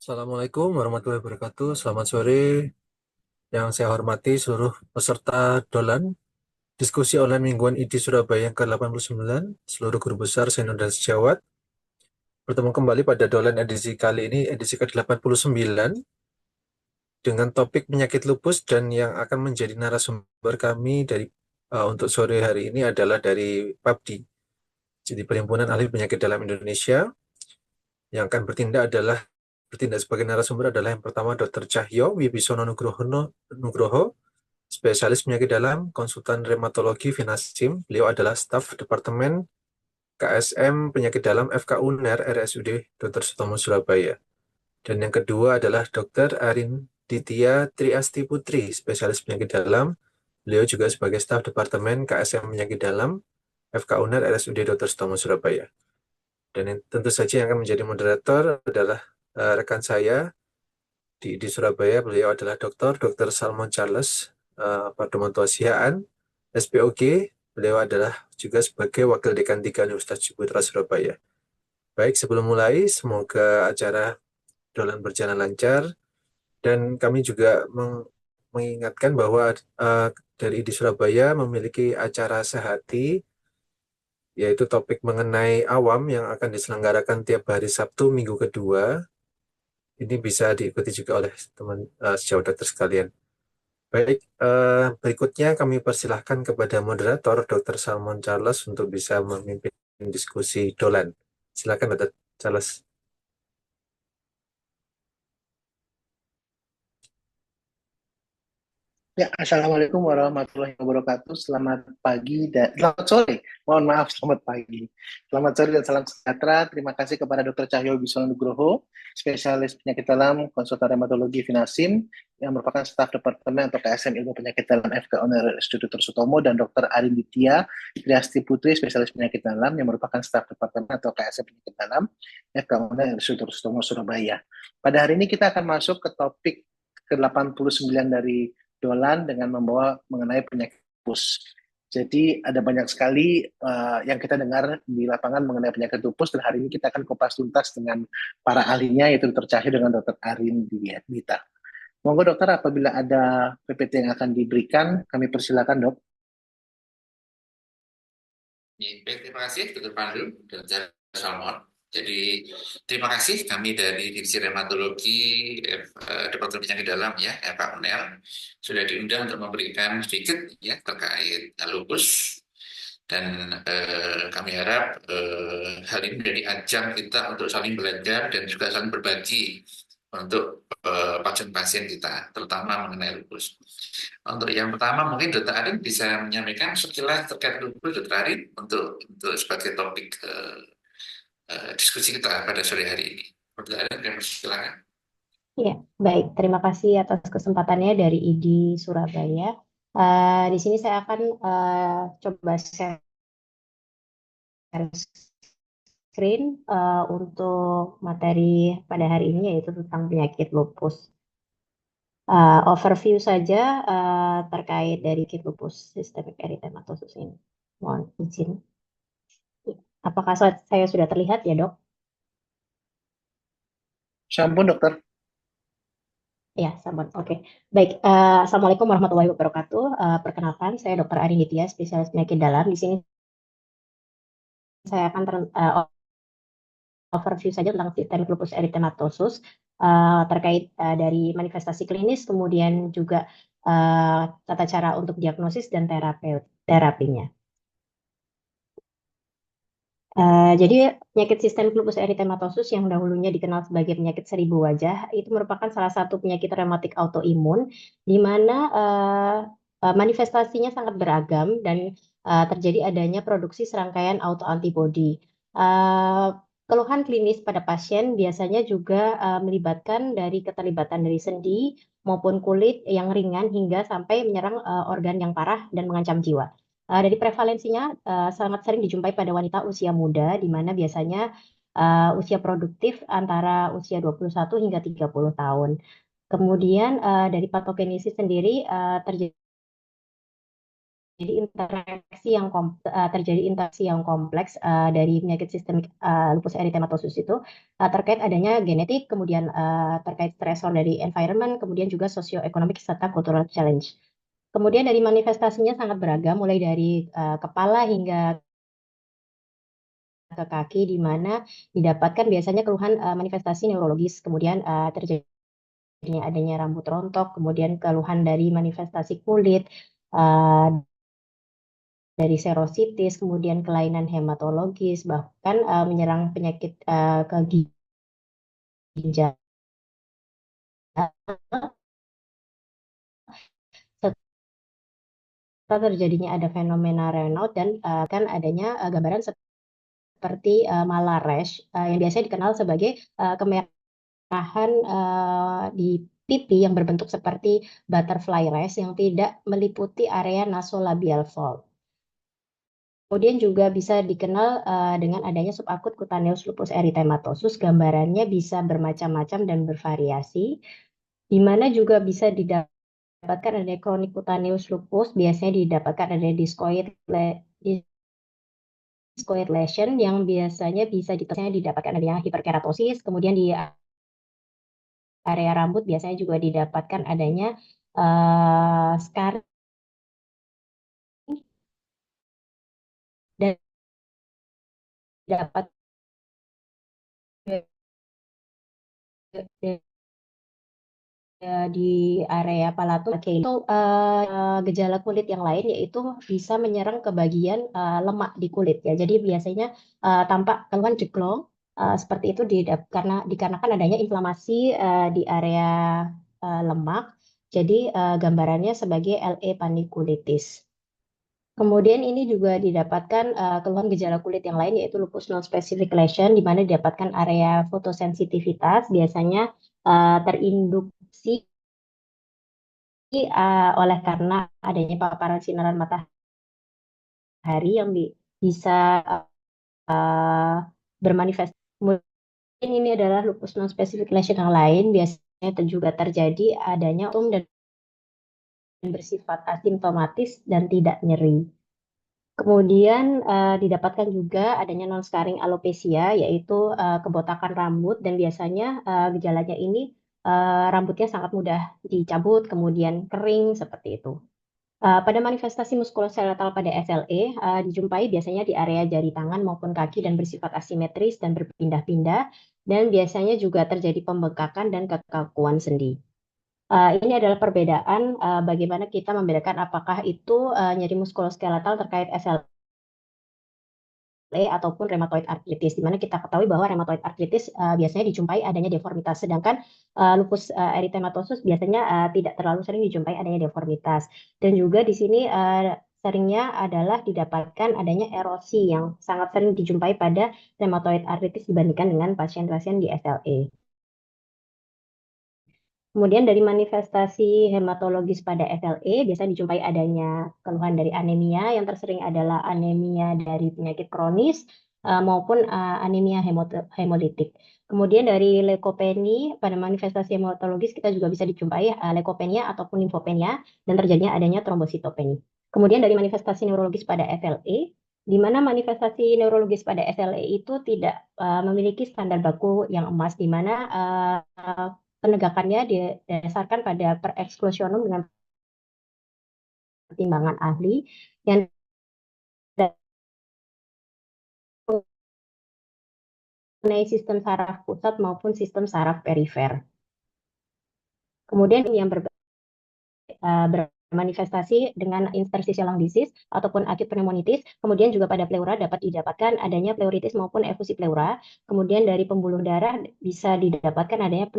Assalamualaikum warahmatullahi wabarakatuh. Selamat sore. Yang saya hormati seluruh peserta DOLAN, diskusi online mingguan ID Surabaya yang ke-89, seluruh guru besar se-Indo dan sejawat. Bertemu kembali pada DOLAN edisi kali ini, edisi ke-89, dengan topik penyakit lupus, dan yang akan menjadi narasumber kami untuk sore hari ini adalah dari PAPDI, jadi Perhimpunan Ahli Penyakit Dalam Indonesia. Yang akan bertindak sebagai narasumber adalah yang pertama Dr. Cahyo Wibisono Nugroho, spesialis penyakit dalam, konsultan reumatologi Vinasim. Beliau adalah staf Departemen KSM Penyakit Dalam FK UNER RSUD Dr. Sutomo Surabaya. Dan yang kedua adalah Dr. Arin Ditya Triasti Putri, spesialis penyakit dalam. Beliau juga sebagai staf Departemen KSM Penyakit Dalam FK UNER RSUD Dr. Sutomo Surabaya. Dan yang tentu saja yang akan menjadi moderator adalah rekan saya di Surabaya. Beliau adalah Dr. Salmon Charles Pardomanto SPOG. Beliau adalah juga sebagai Wakil Dekan 3 Universitas Ciputra Surabaya. Baik, sebelum mulai, semoga acara dolan berjalan lancar. Dan kami juga mengingatkan bahwa dari di Surabaya memiliki acara sehati, yaitu topik mengenai awam yang akan diselenggarakan tiap hari Sabtu minggu kedua. Ini bisa diikuti juga oleh teman sejawat dokter sekalian. Baik, berikutnya kami persilahkan kepada moderator Dr. Salmon Charles untuk bisa memimpin diskusi Dolan. Silakan Dr. Charles. Ya, Assalamualaikum warahmatullahi wabarakatuh. Selamat pagi dan selamat sore. Mohon maaf, selamat pagi. Selamat sore dan salam sejahtera. Terima kasih kepada Dr. Cahyo Wibisono Nugroho, spesialis penyakit dalam, konsultan reumatologi Vinasim, yang merupakan staf departemen atau KSM Ilmu Penyakit Dalam FK UNER Dr. Sutomo, dan Dr. Arin Ditya Triasti Putri, spesialis penyakit dalam, yang merupakan staf departemen atau KSM Penyakit Dalam FK UNER Dr. Sutomo Surabaya. Pada hari ini kita akan masuk ke topik ke-89 dari Dolan dengan membawa mengenai penyakit lupus. Jadi ada banyak sekali yang kita dengar di lapangan mengenai penyakit lupus, dan hari ini kita akan kupas tuntas dengan para ahlinya, yaitu Dr. Cahyo dengan Dr. Arin Dita. Monggo dokter, apabila ada PPT yang akan diberikan, kami persilakan dok. Baik, terima kasih Dr. Pandu dan Salmon. Jadi terima kasih kami dari Divisi Reumatologi Departemen Penyakit Dalam ya Pak UNER sudah diundang untuk memberikan sedikit ya terkait lupus, dan kami harap hal ini menjadi ajang kita untuk saling belajar dan juga saling berbagi untuk pasien-pasien kita, terutama mengenai lupus. Untuk yang pertama mungkin Dr. Arin bisa menyampaikan sekilas terkait lupus, Dr. Arin, untuk sebagai topik diskusi kita pada sore hari ini. Dr. Arin, kami silakan. Ya, baik. Terima kasih atas kesempatannya dari ID Surabaya. Di sini saya akan coba share screen untuk materi pada hari ini, yaitu tentang penyakit lupus. Overview saja terkait dari penyakit lupus sistemik erythematosus ini. Mohon izin. Apakah saya sudah terlihat ya, Dok? Sampun dokter. Ya, sampun. Oke. Baik, Assalamualaikum warahmatullahi wabarakatuh. Perkenalkan, saya Dr. Arin Ditya, spesialis penyakit dalam. Di sini saya akan overview saja tentang sistemik lupus erythematosus terkait dari manifestasi klinis, kemudian juga tata cara untuk diagnosis dan terapinya. Jadi penyakit sistemik lupus erythematosus yang dahulunya dikenal sebagai penyakit seribu wajah itu merupakan salah satu penyakit reumatik autoimun di mana manifestasinya sangat beragam dan terjadi adanya produksi serangkaian autoantibody. Keluhan klinis pada pasien biasanya juga melibatkan dari keterlibatan dari sendi maupun kulit yang ringan hingga sampai menyerang organ yang parah dan mengancam jiwa. Dari prevalensinya sangat sering dijumpai pada wanita usia muda, di mana biasanya usia produktif antara usia 21 hingga 30 tahun. Kemudian dari patogenesis sendiri terjadi terjadi interaksi yang kompleks dari penyakit sistemik lupus eritematosus itu terkait adanya genetik, kemudian terkait stresor dari environment, kemudian juga sosioekonomik serta cultural challenge. Kemudian dari manifestasinya sangat beragam, mulai dari kepala hingga ke kaki, di mana didapatkan biasanya keluhan manifestasi neurologis, kemudian terjadinya adanya rambut rontok, kemudian keluhan dari manifestasi kulit, dari serositis, kemudian kelainan hematologis, bahkan menyerang penyakit ke ginjal. Serta terjadinya ada fenomena Raynaud dan kan adanya gambaran seperti Malares yang biasanya dikenal sebagai kemerahan di pipi yang berbentuk seperti butterfly rash yang tidak meliputi area nasolabial fold. Kemudian juga bisa dikenal dengan adanya subakut cutaneous lupus erythematosus. Gambarannya bisa bermacam-macam dan bervariasi, di mana juga bisa didapatkan adanya chronic cutaneous lupus, biasanya didapatkan adanya discoid lesion yang biasanya bisa didapatkan adanya hiperkeratosis, kemudian di area rambut biasanya juga didapatkan adanya scarring dan dapat di area palatus. Oke, itu gejala kulit yang lain yaitu bisa menyerang ke bagian lemak di kulit ya. Jadi biasanya tampak keluhan jeglong seperti itu karena dikarenakan adanya inflamasi di area lemak. Jadi gambarannya sebagai LE panniculitis. Kemudian ini juga didapatkan keluhan gejala kulit yang lain yaitu lupus non-specific lesion, di mana didapatkan area fotosensitivitas biasanya terinduksi oleh karena adanya paparan sinaran matahari yang bisa bermanifestasi. Kemudian ini adalah lupus non-specific lesion yang lain, biasanya juga terjadi adanya dan bersifat asimptomatis dan tidak nyeri. Kemudian didapatkan juga adanya non-scarring alopecia, yaitu kebotakan rambut, dan biasanya gejalanya ini rambutnya sangat mudah dicabut, kemudian kering seperti itu. Pada manifestasi muskuloskeletal pada SLE dijumpai biasanya di area jari tangan maupun kaki dan bersifat asimetris dan berpindah-pindah, dan biasanya juga terjadi pembengkakan dan kekakuan sendi. Ini adalah perbedaan bagaimana kita membedakan apakah itu nyeri muskuloskeletal terkait SLE ataupun rheumatoid arthritis, di mana kita ketahui bahwa rheumatoid arthritis biasanya dijumpai adanya deformitas, sedangkan lupus erythematosus biasanya tidak terlalu sering dijumpai adanya deformitas. Dan juga di sini seringnya adalah didapatkan adanya erosi yang sangat sering dijumpai pada rheumatoid arthritis dibandingkan dengan pasien-pasien di SLE. Kemudian dari manifestasi hematologis pada SLE, biasanya dijumpai adanya keluhan dari anemia, yang tersering adalah anemia dari penyakit kronis maupun anemia hemolitik. Kemudian dari leukopenia, pada manifestasi hematologis kita juga bisa dijumpai leukopenia ataupun limfopenia, dan terjadinya adanya trombositopenia. Kemudian dari manifestasi neurologis pada SLE, di mana manifestasi neurologis pada SLE itu tidak memiliki standar baku yang emas, di mana penegakannya didasarkan pada per-eksklusionum dengan pertimbangan ahli yang mengenai sistem saraf pusat maupun sistem saraf perifer. Kemudian yang bermanifestasi dengan interstitial lung disease ataupun acute pneumonitis. Kemudian juga pada pleura dapat didapatkan adanya pleuritis maupun efusi pleura. Kemudian dari pembuluh darah bisa didapatkan adanya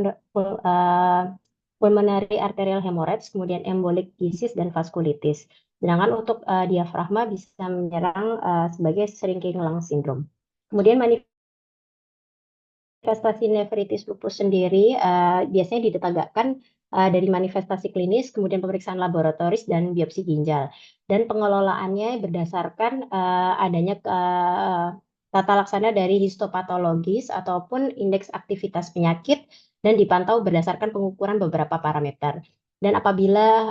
pulmonary arterial hemorrhage, kemudian embolic disease dan vaskulitis. Sedangkan untuk diafragma bisa menyerang sebagai shrinking lung syndrome. Kemudian manifestasi nefritis lupus sendiri biasanya didetegakkan dari manifestasi klinis, kemudian pemeriksaan laboratoris dan biopsi ginjal. Dan pengelolaannya berdasarkan adanya tata laksana dari histopatologis ataupun indeks aktivitas penyakit, dan dipantau berdasarkan pengukuran beberapa parameter. Dan apabila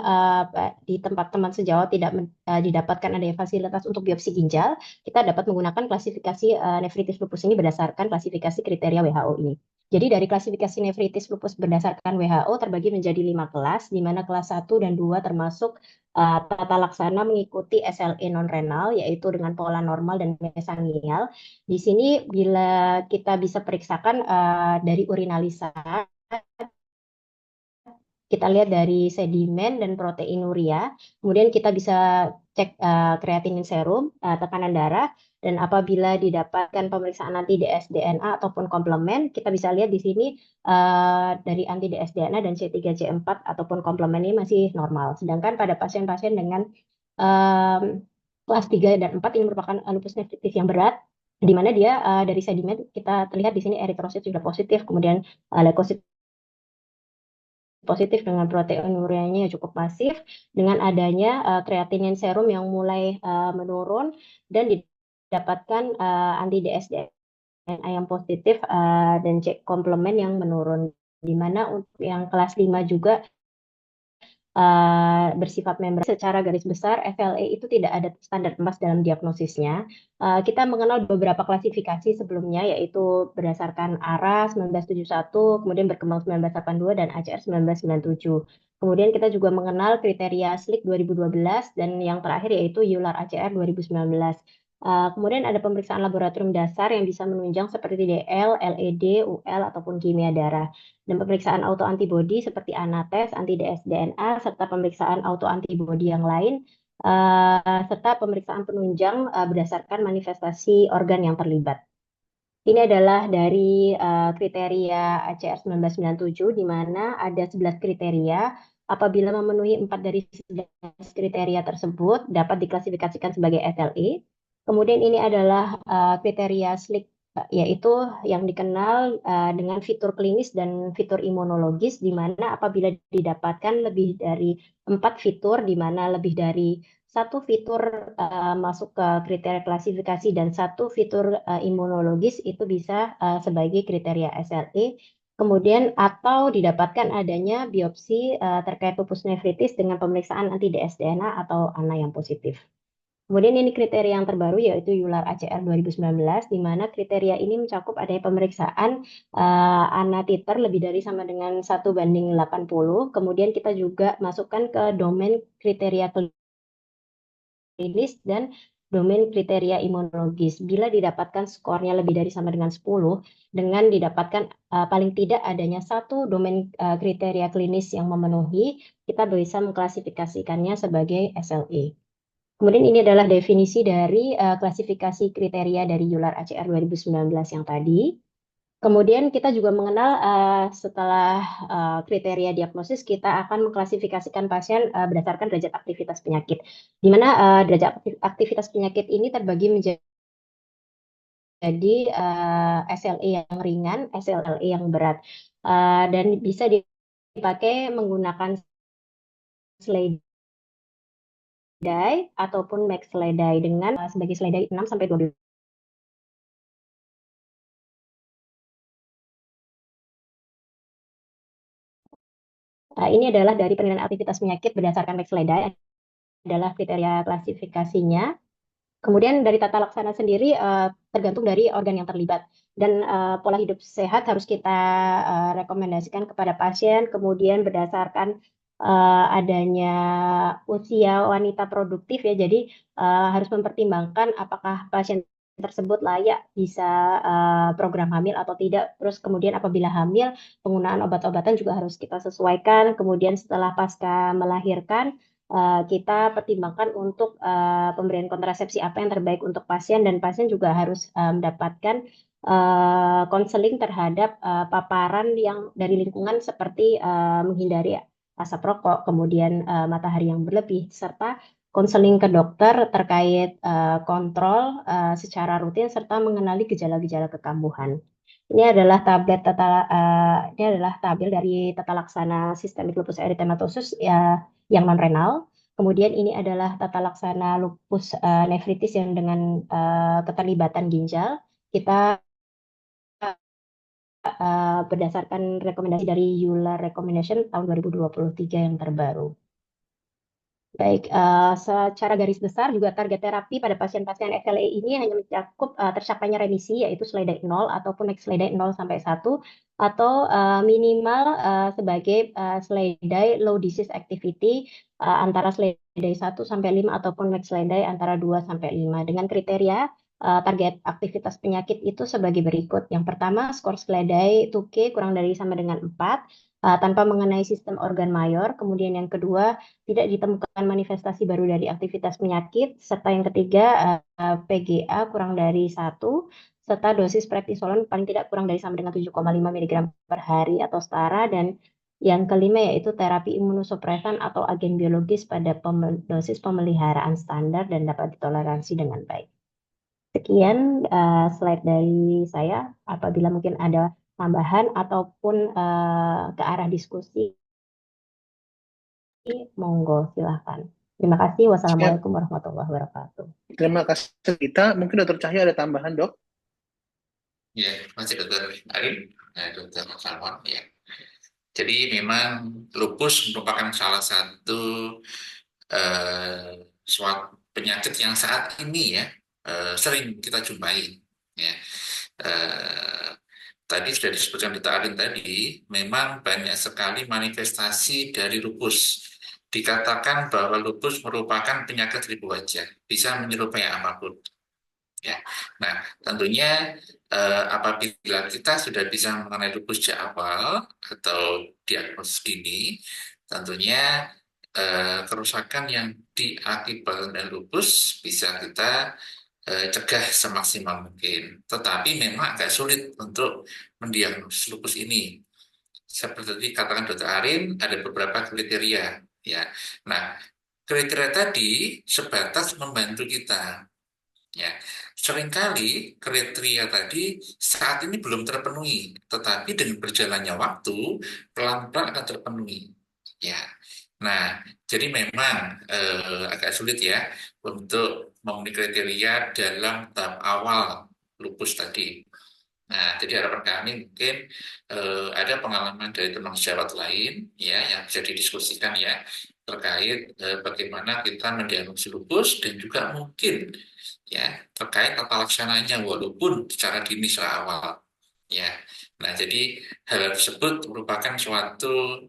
di tempat teman sejawat tidak didapatkan adanya fasilitas untuk biopsi ginjal, kita dapat menggunakan klasifikasi nefritis lupus ini berdasarkan klasifikasi kriteria WHO ini. Jadi dari klasifikasi nefritis lupus berdasarkan WHO terbagi menjadi 5 kelas, di mana kelas 1 dan 2 termasuk tata laksana mengikuti SLE non-renal, yaitu dengan pola normal dan mesangial. Di sini bila kita bisa periksakan dari urinalisa, kita lihat dari sedimen dan proteinuria, kemudian kita bisa cek kreatinin serum, tekanan darah, dan apabila didapatkan pemeriksaan anti dsDNA ataupun komplement, kita bisa lihat di sini dari anti dsDNA dan C3C4 ataupun komplement ini masih normal. Sedangkan pada pasien-pasien dengan kelas 3 dan 4 ini merupakan lupus nefritis yang berat, di mana dia dari sedimen kita terlihat di sini eritrosit sudah positif, kemudian leukosit positif dengan proteinurianya yang cukup masif, dengan adanya kreatinin serum yang mulai menurun dan didapatkan anti dsDNA yang positif dan cek komplement yang menurun. Di mana untuk yang kelas 5 juga bersifat membran. Secara garis besar, FLE itu tidak ada standar emas dalam diagnosisnya. Kita mengenal beberapa klasifikasi sebelumnya, yaitu berdasarkan ARA 1971, kemudian berkembang 1982, dan ACR 1997. Kemudian kita juga mengenal kriteria SLIC 2012, dan yang terakhir yaitu EULAR ACR 2019. Kemudian ada pemeriksaan laboratorium dasar yang bisa menunjang seperti DL, LED, UL, ataupun kimia darah. Dan pemeriksaan autoantibodi seperti ANATES, anti dsDNA, serta pemeriksaan autoantibodi yang lain, serta pemeriksaan penunjang berdasarkan manifestasi organ yang terlibat. Ini adalah dari kriteria ACR 1997, di mana ada 11 kriteria. Apabila memenuhi 4 dari 11 kriteria tersebut, dapat diklasifikasikan sebagai SLE. Kemudian ini adalah kriteria SLIC, yaitu yang dikenal dengan fitur klinis dan fitur imunologis, di mana apabila didapatkan lebih dari 4 fitur, di mana lebih dari satu fitur masuk ke kriteria klasifikasi dan satu fitur imunologis itu bisa sebagai kriteria SLE. Kemudian atau didapatkan adanya biopsi terkait lupus nefritis dengan pemeriksaan anti dsDNA atau ANA yang positif. Kemudian ini kriteria yang terbaru yaitu EULAR ACR 2019, di mana kriteria ini mencakup adanya pemeriksaan ANA titer lebih dari sama dengan 1:80. Kemudian kita juga masukkan ke domain kriteria klinis dan domain kriteria imunologis. Bila didapatkan skornya lebih dari sama dengan 10, dengan didapatkan paling tidak adanya satu domain kriteria klinis yang memenuhi, kita bisa mengklasifikasikannya sebagai SLE. Kemudian ini adalah definisi dari klasifikasi kriteria dari EULAR ACR 2019 yang tadi. Kemudian kita juga mengenal setelah kriteria diagnosis, kita akan mengklasifikasikan pasien berdasarkan derajat aktivitas penyakit. Di mana derajat aktivitas penyakit ini terbagi menjadi SLE yang ringan, SLE yang berat. Dan bisa dipakai menggunakan SLEDAI ataupun max SLEDAI dengan sebagai SLEDAI 6-12. Ini adalah dari penilaian aktivitas penyakit berdasarkan max SLEDAI, adalah kriteria klasifikasinya. Kemudian dari tata laksana sendiri tergantung dari organ yang terlibat. Dan pola hidup sehat harus kita rekomendasikan kepada pasien, kemudian berdasarkan adanya usia wanita produktif ya, jadi harus mempertimbangkan apakah pasien tersebut layak bisa program hamil atau tidak. Terus kemudian apabila hamil, penggunaan obat-obatan juga harus kita sesuaikan. Kemudian setelah pasca melahirkan, kita pertimbangkan untuk pemberian kontrasepsi apa yang terbaik untuk pasien, dan pasien juga harus mendapatkan konseling terhadap paparan yang dari lingkungan seperti menghindari asap rokok, kemudian matahari yang berlebih, serta konseling ke dokter terkait kontrol secara rutin serta mengenali gejala-gejala kekambuhan. Ini adalah tabel dari tata laksana sistemik lupus eritematosus ya, yang non renal. Kemudian ini adalah tata laksana lupus nefritis yang dengan keterlibatan ginjal. Kita berdasarkan rekomendasi dari EULAR Recommendation tahun 2023 yang terbaru. Baik, secara garis besar juga target terapi pada pasien-pasien SLE ini hanya mencakup tercapainya remisi, yaitu SLEDAI 0 ataupun naik SLEDAI 0 sampai 1, atau minimal sebagai SLEDAI low disease activity antara SLEDAI 1 sampai 5 ataupun naik SLEDAI antara 2 sampai 5 dengan kriteria target aktivitas penyakit itu sebagai berikut. Yang pertama, skor SLEDAI 2K kurang dari sama dengan 4 tanpa mengenai sistem organ mayor. Kemudian yang kedua, tidak ditemukan manifestasi baru dari aktivitas penyakit, serta yang ketiga PGA kurang dari 1, serta dosis prednisolon paling tidak kurang dari sama dengan 7,5 mg per hari atau setara, dan yang kelima yaitu terapi imunosupresan atau agen biologis pada dosis pemeliharaan standar dan dapat ditoleransi dengan baik. Sekian slide dari saya. Apabila mungkin ada tambahan ataupun ke arah diskusi, monggo silahkan. Terima kasih. Siap. Wassalamualaikum warahmatullahi wabarakatuh. Terima kasih kita. Mungkin Dokter Cahyo ada tambahan, Dok? Ya, masih Dokter Arif, Dokter Salmon, ya. Jadi memang lupus merupakan salah satu suatu penyakit yang saat ini ya sering kita jumpai. Ya. Tadi sudah disebutkan Dr. Arin tadi, memang banyak sekali manifestasi dari lupus. Dikatakan bahwa lupus merupakan penyakit ribu wajah, bisa menyerupai apapun. Ya, nah tentunya apabila kita sudah bisa mengenai lupus sejak awal atau diagnosis dini, tentunya kerusakan yang diakibatkan dari lupus bisa kita cegah semaksimal mungkin. Tetapi memang agak sulit untuk mendiagnosis lupus ini. Seperti katakan Dr. Arin, ada beberapa kriteria. Ya, nah kriteria tadi sebatas membantu kita. Ya, seringkali kriteria tadi saat ini belum terpenuhi, tetapi dengan berjalannya waktu pelan-pelan akan terpenuhi. Ya, nah jadi memang agak sulit ya untuk memenuhi kriteria dalam tahap awal lupus tadi. Nah, jadi harapan kami mungkin ada pengalaman dari teman sejawat lain ya yang bisa didiskusikan ya terkait bagaimana kita mendiagnosis lupus dan juga mungkin ya terkait tata laksananya walaupun secara dini secara awal ya. Nah, jadi hal tersebut merupakan suatu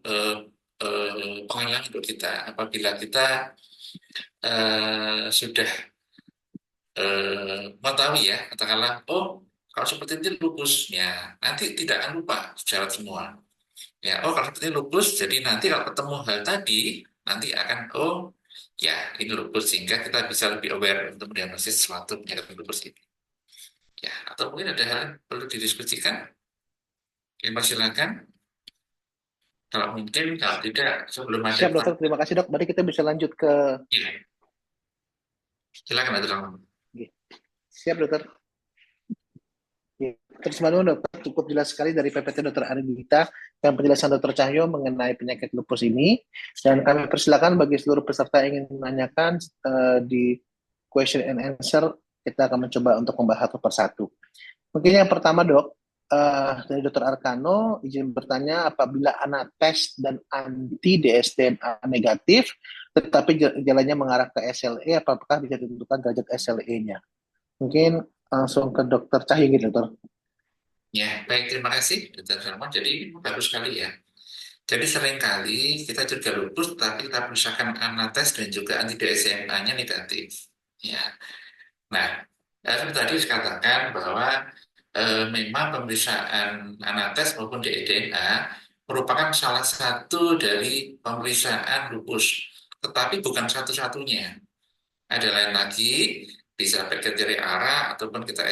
pengalaman untuk kita apabila kita sudah mengetahui ya katakanlah oh kalau seperti ini lupus ya nanti tidak akan lupa secara semua ya oh kalau seperti ini lupus jadi nanti kalau ketemu hal tadi nanti akan oh ya ini lupus sehingga kita bisa lebih aware untuk mendiagnosis suatu penyakit lupus ini ya atau mungkin ada hal yang perlu didiskusikan yang silakan kalau mungkin kalau tidak sebelum ada Siap, Dokter. Terima kasih, Dok. Mari kita bisa lanjut ke... ya, silakan Dokter. Siap, Dokter. Ya, terus Dokter, cukup jelas sekali dari PPT Dr. Ari Dita dan penjelasan Dr. Cahyo mengenai penyakit lupus ini. Dan kami persilakan bagi seluruh peserta yang ingin menanyakan di question and answer, kita akan mencoba untuk membahas satu persatu. Mungkin yang pertama, Dok, dari Dr. Arkano, izin bertanya apabila anates dan anti dsDNA negatif, tetapi jalannya mengarah ke SLE, apakah bisa ditentukan derajat SLE-nya? Mungkin langsung ke Dokter Cahyo gitu, Dokter. Ya, baik, terima kasih, Dr. Salman. Jadi, bagus sekali ya. Jadi, seringkali kita juga lupus, tapi kita perusahaan anates dan juga anti-DSNA-nya negatif. Ya. Nah, seperti tadi dikatakan bahwa memang pemeriksaan anates maupun DNA merupakan salah satu dari pemeriksaan lupus, tetapi bukan satu-satunya. Ada lain lagi, bisa bakteri ARA ataupun kita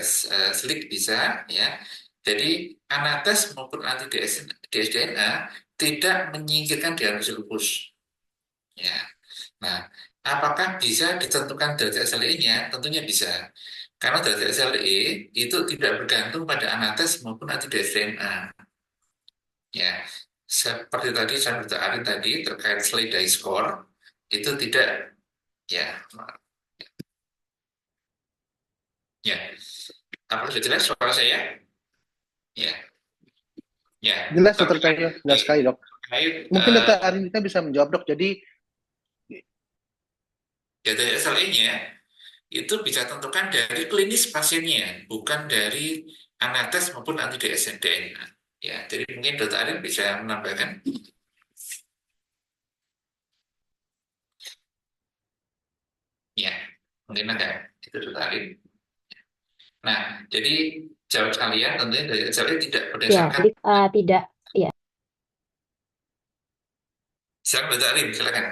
slik bisa ya. Jadi anates maupun anti dsDNA tidak menyingkirkan diagnosis lupus. Ya. Nah, apakah bisa ditentukan derajat SLE-nya? Tentunya bisa. Karena derajat SLE itu tidak bergantung pada anates maupun anti dsDNA. Ya. Seperti tadi saya beritahu tadi terkait SLEDAI score itu tidak ya. Ya, apa sudah jelas suara saya? Ya. Ya, Jelas dokter terkait Cahyo, jelas sekali dok. terkait Mungkin dokter Arindita bisa menjawab dok. Jadi data SLE-nya itu bisa tentukan dari klinis pasiennya, bukan dari anates maupun anti DNA. Ya, jadi mungkin Dr. Arin bisa menambahkan. Ya, mungkin ada itu Dr. Arin. Nah, jadi jawab kalian tentunya dari SLE tidak Ya, berdasarkan. jadi tidak, ya, Silakan Dr. Arin, silakan.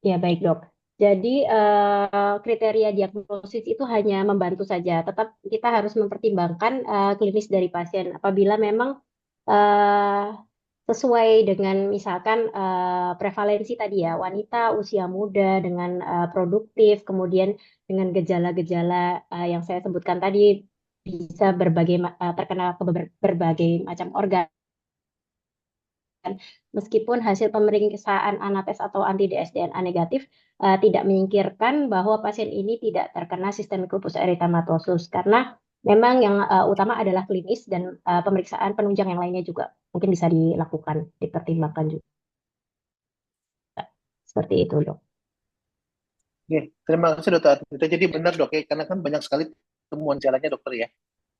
ya baik dok. Jadi kriteria diagnosis itu hanya membantu saja. Tetap kita harus mempertimbangkan klinis dari pasien. Apabila memang eh, sesuai dengan misalkan prevalensi tadi ya, wanita usia muda dengan produktif, kemudian dengan gejala-gejala yang saya sebutkan tadi bisa terkena ke berbagai macam organ. Meskipun hasil pemeriksaan anates atau anti dsDNA negatif tidak menyingkirkan bahwa pasien ini tidak terkena sistemik lupus erythematosus karena memang yang utama adalah klinis dan pemeriksaan penunjang yang lainnya juga mungkin bisa dilakukan, dipertimbangkan juga. Seperti itu, dok. oke, terima kasih dokter Arindita. Jadi benar dok ya, karena kan banyak sekali temuan jalannya dokter ya.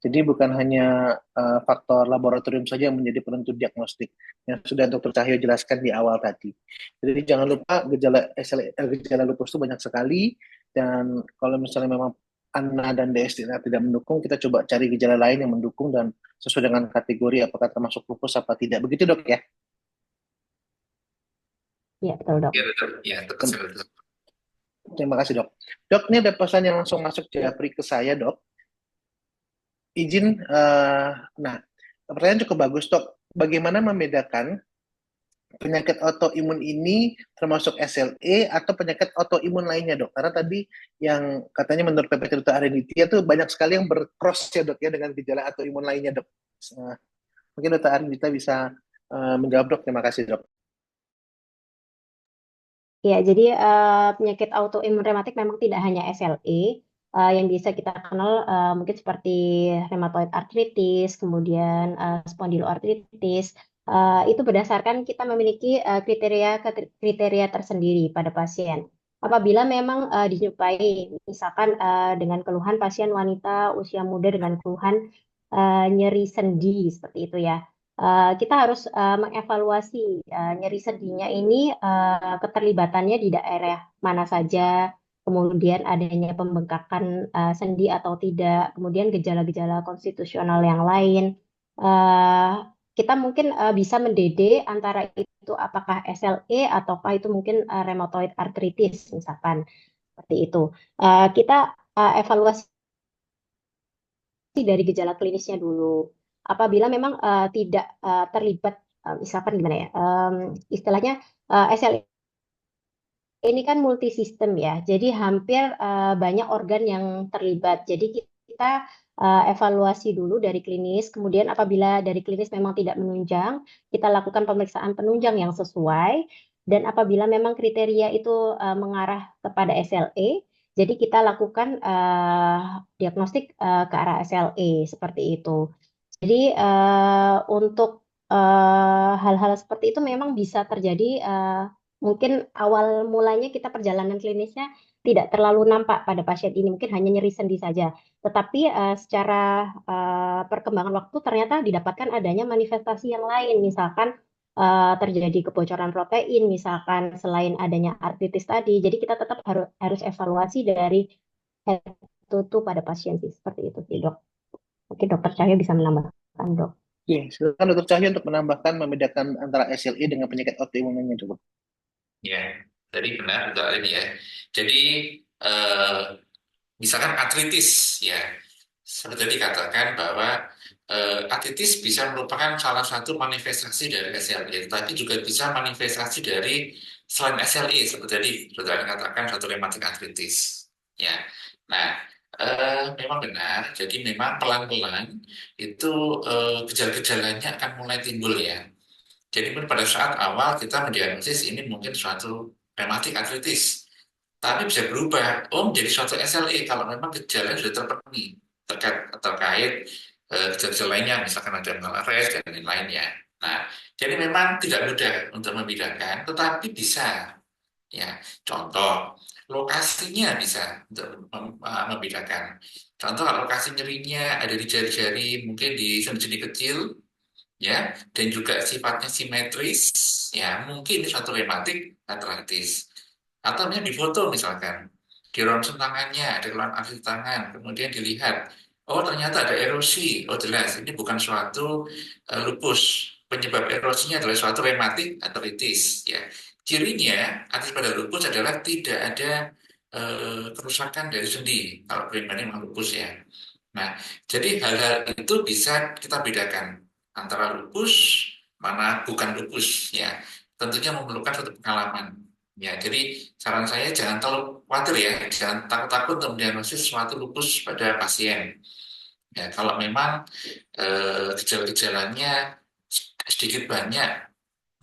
Jadi bukan hanya faktor laboratorium saja yang menjadi penentu diagnostik yang sudah dokter Cahyo jelaskan di awal tadi. Jadi jangan lupa gejala lupus itu banyak sekali, dan kalau misalnya memang ANA dan DSDNA tidak mendukung, kita coba cari gejala lain yang mendukung dan sesuai dengan kategori apakah termasuk lupus apa tidak. Begitu dok ya. Ya, betul, dok. Ya, betul. Ya, tepat sekali. Terima kasih dok. Dok, ini ada pesan yang langsung masuk Japri ke saya dok. Izin, nah pertanyaan cukup bagus dok. Bagaimana membedakan penyakit autoimun ini termasuk SLE atau penyakit autoimun lainnya dok? Karena tadi yang katanya menurut PPT Dr. Arindita itu banyak sekali yang bercross ya dok ya dengan gejala autoimun lainnya dok. Mungkin Dr. Arindita bisa menjawab dok. Terima kasih dok. Ya, jadi penyakit autoimun rematik memang tidak hanya SLE, yang bisa kita kenal mungkin seperti rheumatoid arthritis, kemudian spondyloarthritis. Itu berdasarkan kita memiliki kriteria tersendiri pada pasien. Apabila memang dijumpai, misalkan dengan keluhan pasien wanita usia muda dengan keluhan nyeri sendi seperti itu ya. Kita harus mengevaluasi nyeri sendinya ini keterlibatannya di daerah mana saja, kemudian adanya pembengkakan sendi atau tidak, kemudian gejala-gejala konstitusional yang lain. Eh, Kita mungkin bisa mendede antara itu apakah SLE ataukah itu mungkin rheumatoid arthritis misalkan seperti itu. Kita evaluasi dari gejala klinisnya dulu. Apabila memang tidak terlibat, misalkan gimana ya, istilahnya SLE ini kan multisistem ya, jadi hampir banyak organ yang terlibat. Jadi kita evaluasi dulu dari klinis, kemudian apabila dari klinis memang tidak menunjang, kita lakukan pemeriksaan penunjang yang sesuai, dan apabila memang kriteria itu mengarah kepada SLE, jadi kita lakukan diagnostik ke arah SLE seperti itu. Jadi untuk hal-hal seperti itu memang bisa terjadi. Mungkin awal mulanya kita perjalanan klinisnya tidak terlalu nampak pada pasien ini, mungkin hanya nyeri sendi saja. Tetapi secara perkembangan waktu ternyata didapatkan adanya manifestasi yang lain, misalkan terjadi kebocoran protein, misalkan selain adanya artritis tadi. Jadi kita tetap harus evaluasi dari head to toe pada pasien sih, seperti itu sih dok. Mungkin dokter Cahyo bisa menambahkan dok. Oke, silakan Dr. Cahyo untuk menambahkan membedakan antara SLE dengan penyakit autoimun lainnya coba. Ya, tadi benar Dr. Arin ya. Jadi eh, misalkan artritis ya, seperti tadi katakan bahwa artritis bisa merupakan salah satu manifestasi dari SLE, tapi juga bisa manifestasi dari selain SLE seperti tadi Dr. Arin katakan satu rematik artritis. Ya, nah memang benar. Jadi memang pelan-pelan itu gejala-gejalanya akan mulai timbul ya. Jadi pada saat awal kita mendiagnosis ini mungkin suatu rematik artritis, tapi bisa berubah, menjadi suatu SLE kalau memang gejalanya sudah terpenuhi terkait gejala-gejala lainnya, misalkan ada malares dan lain-lainnya. Nah, jadi memang tidak mudah untuk membedakan, tetapi bisa. Ya, contoh lokasinya bisa untuk membedakan. Contoh kalau lokasi nyerinya ada di jari-jari, mungkin di sendi-sendi kecil, ya, dan juga sifatnya simetris, ya, mungkin ini suatu rematik artritis. Atau misalnya di foto misalkan, di ronsen tangannya ada keluhan aksi tangan, kemudian dilihat, oh ternyata ada erosi, oh jelas ini bukan suatu lupus. Penyebab erosinya adalah suatu rematik artritis, ya. Cirinya artis pada lupus adalah tidak ada kerusakan dari sendi, kalau primernya memang lupus ya. Nah, jadi hal-hal itu bisa kita bedakan antara lupus mana bukan lupus ya. Tentunya memerlukan suatu pengalaman. Ya, jadi saran saya jangan terlalu khawatir ya, jangan takut-takut untuk mendiagnosis suatu lupus pada pasien. Ya, kalau memang gejala-gejalanya sedikit banyak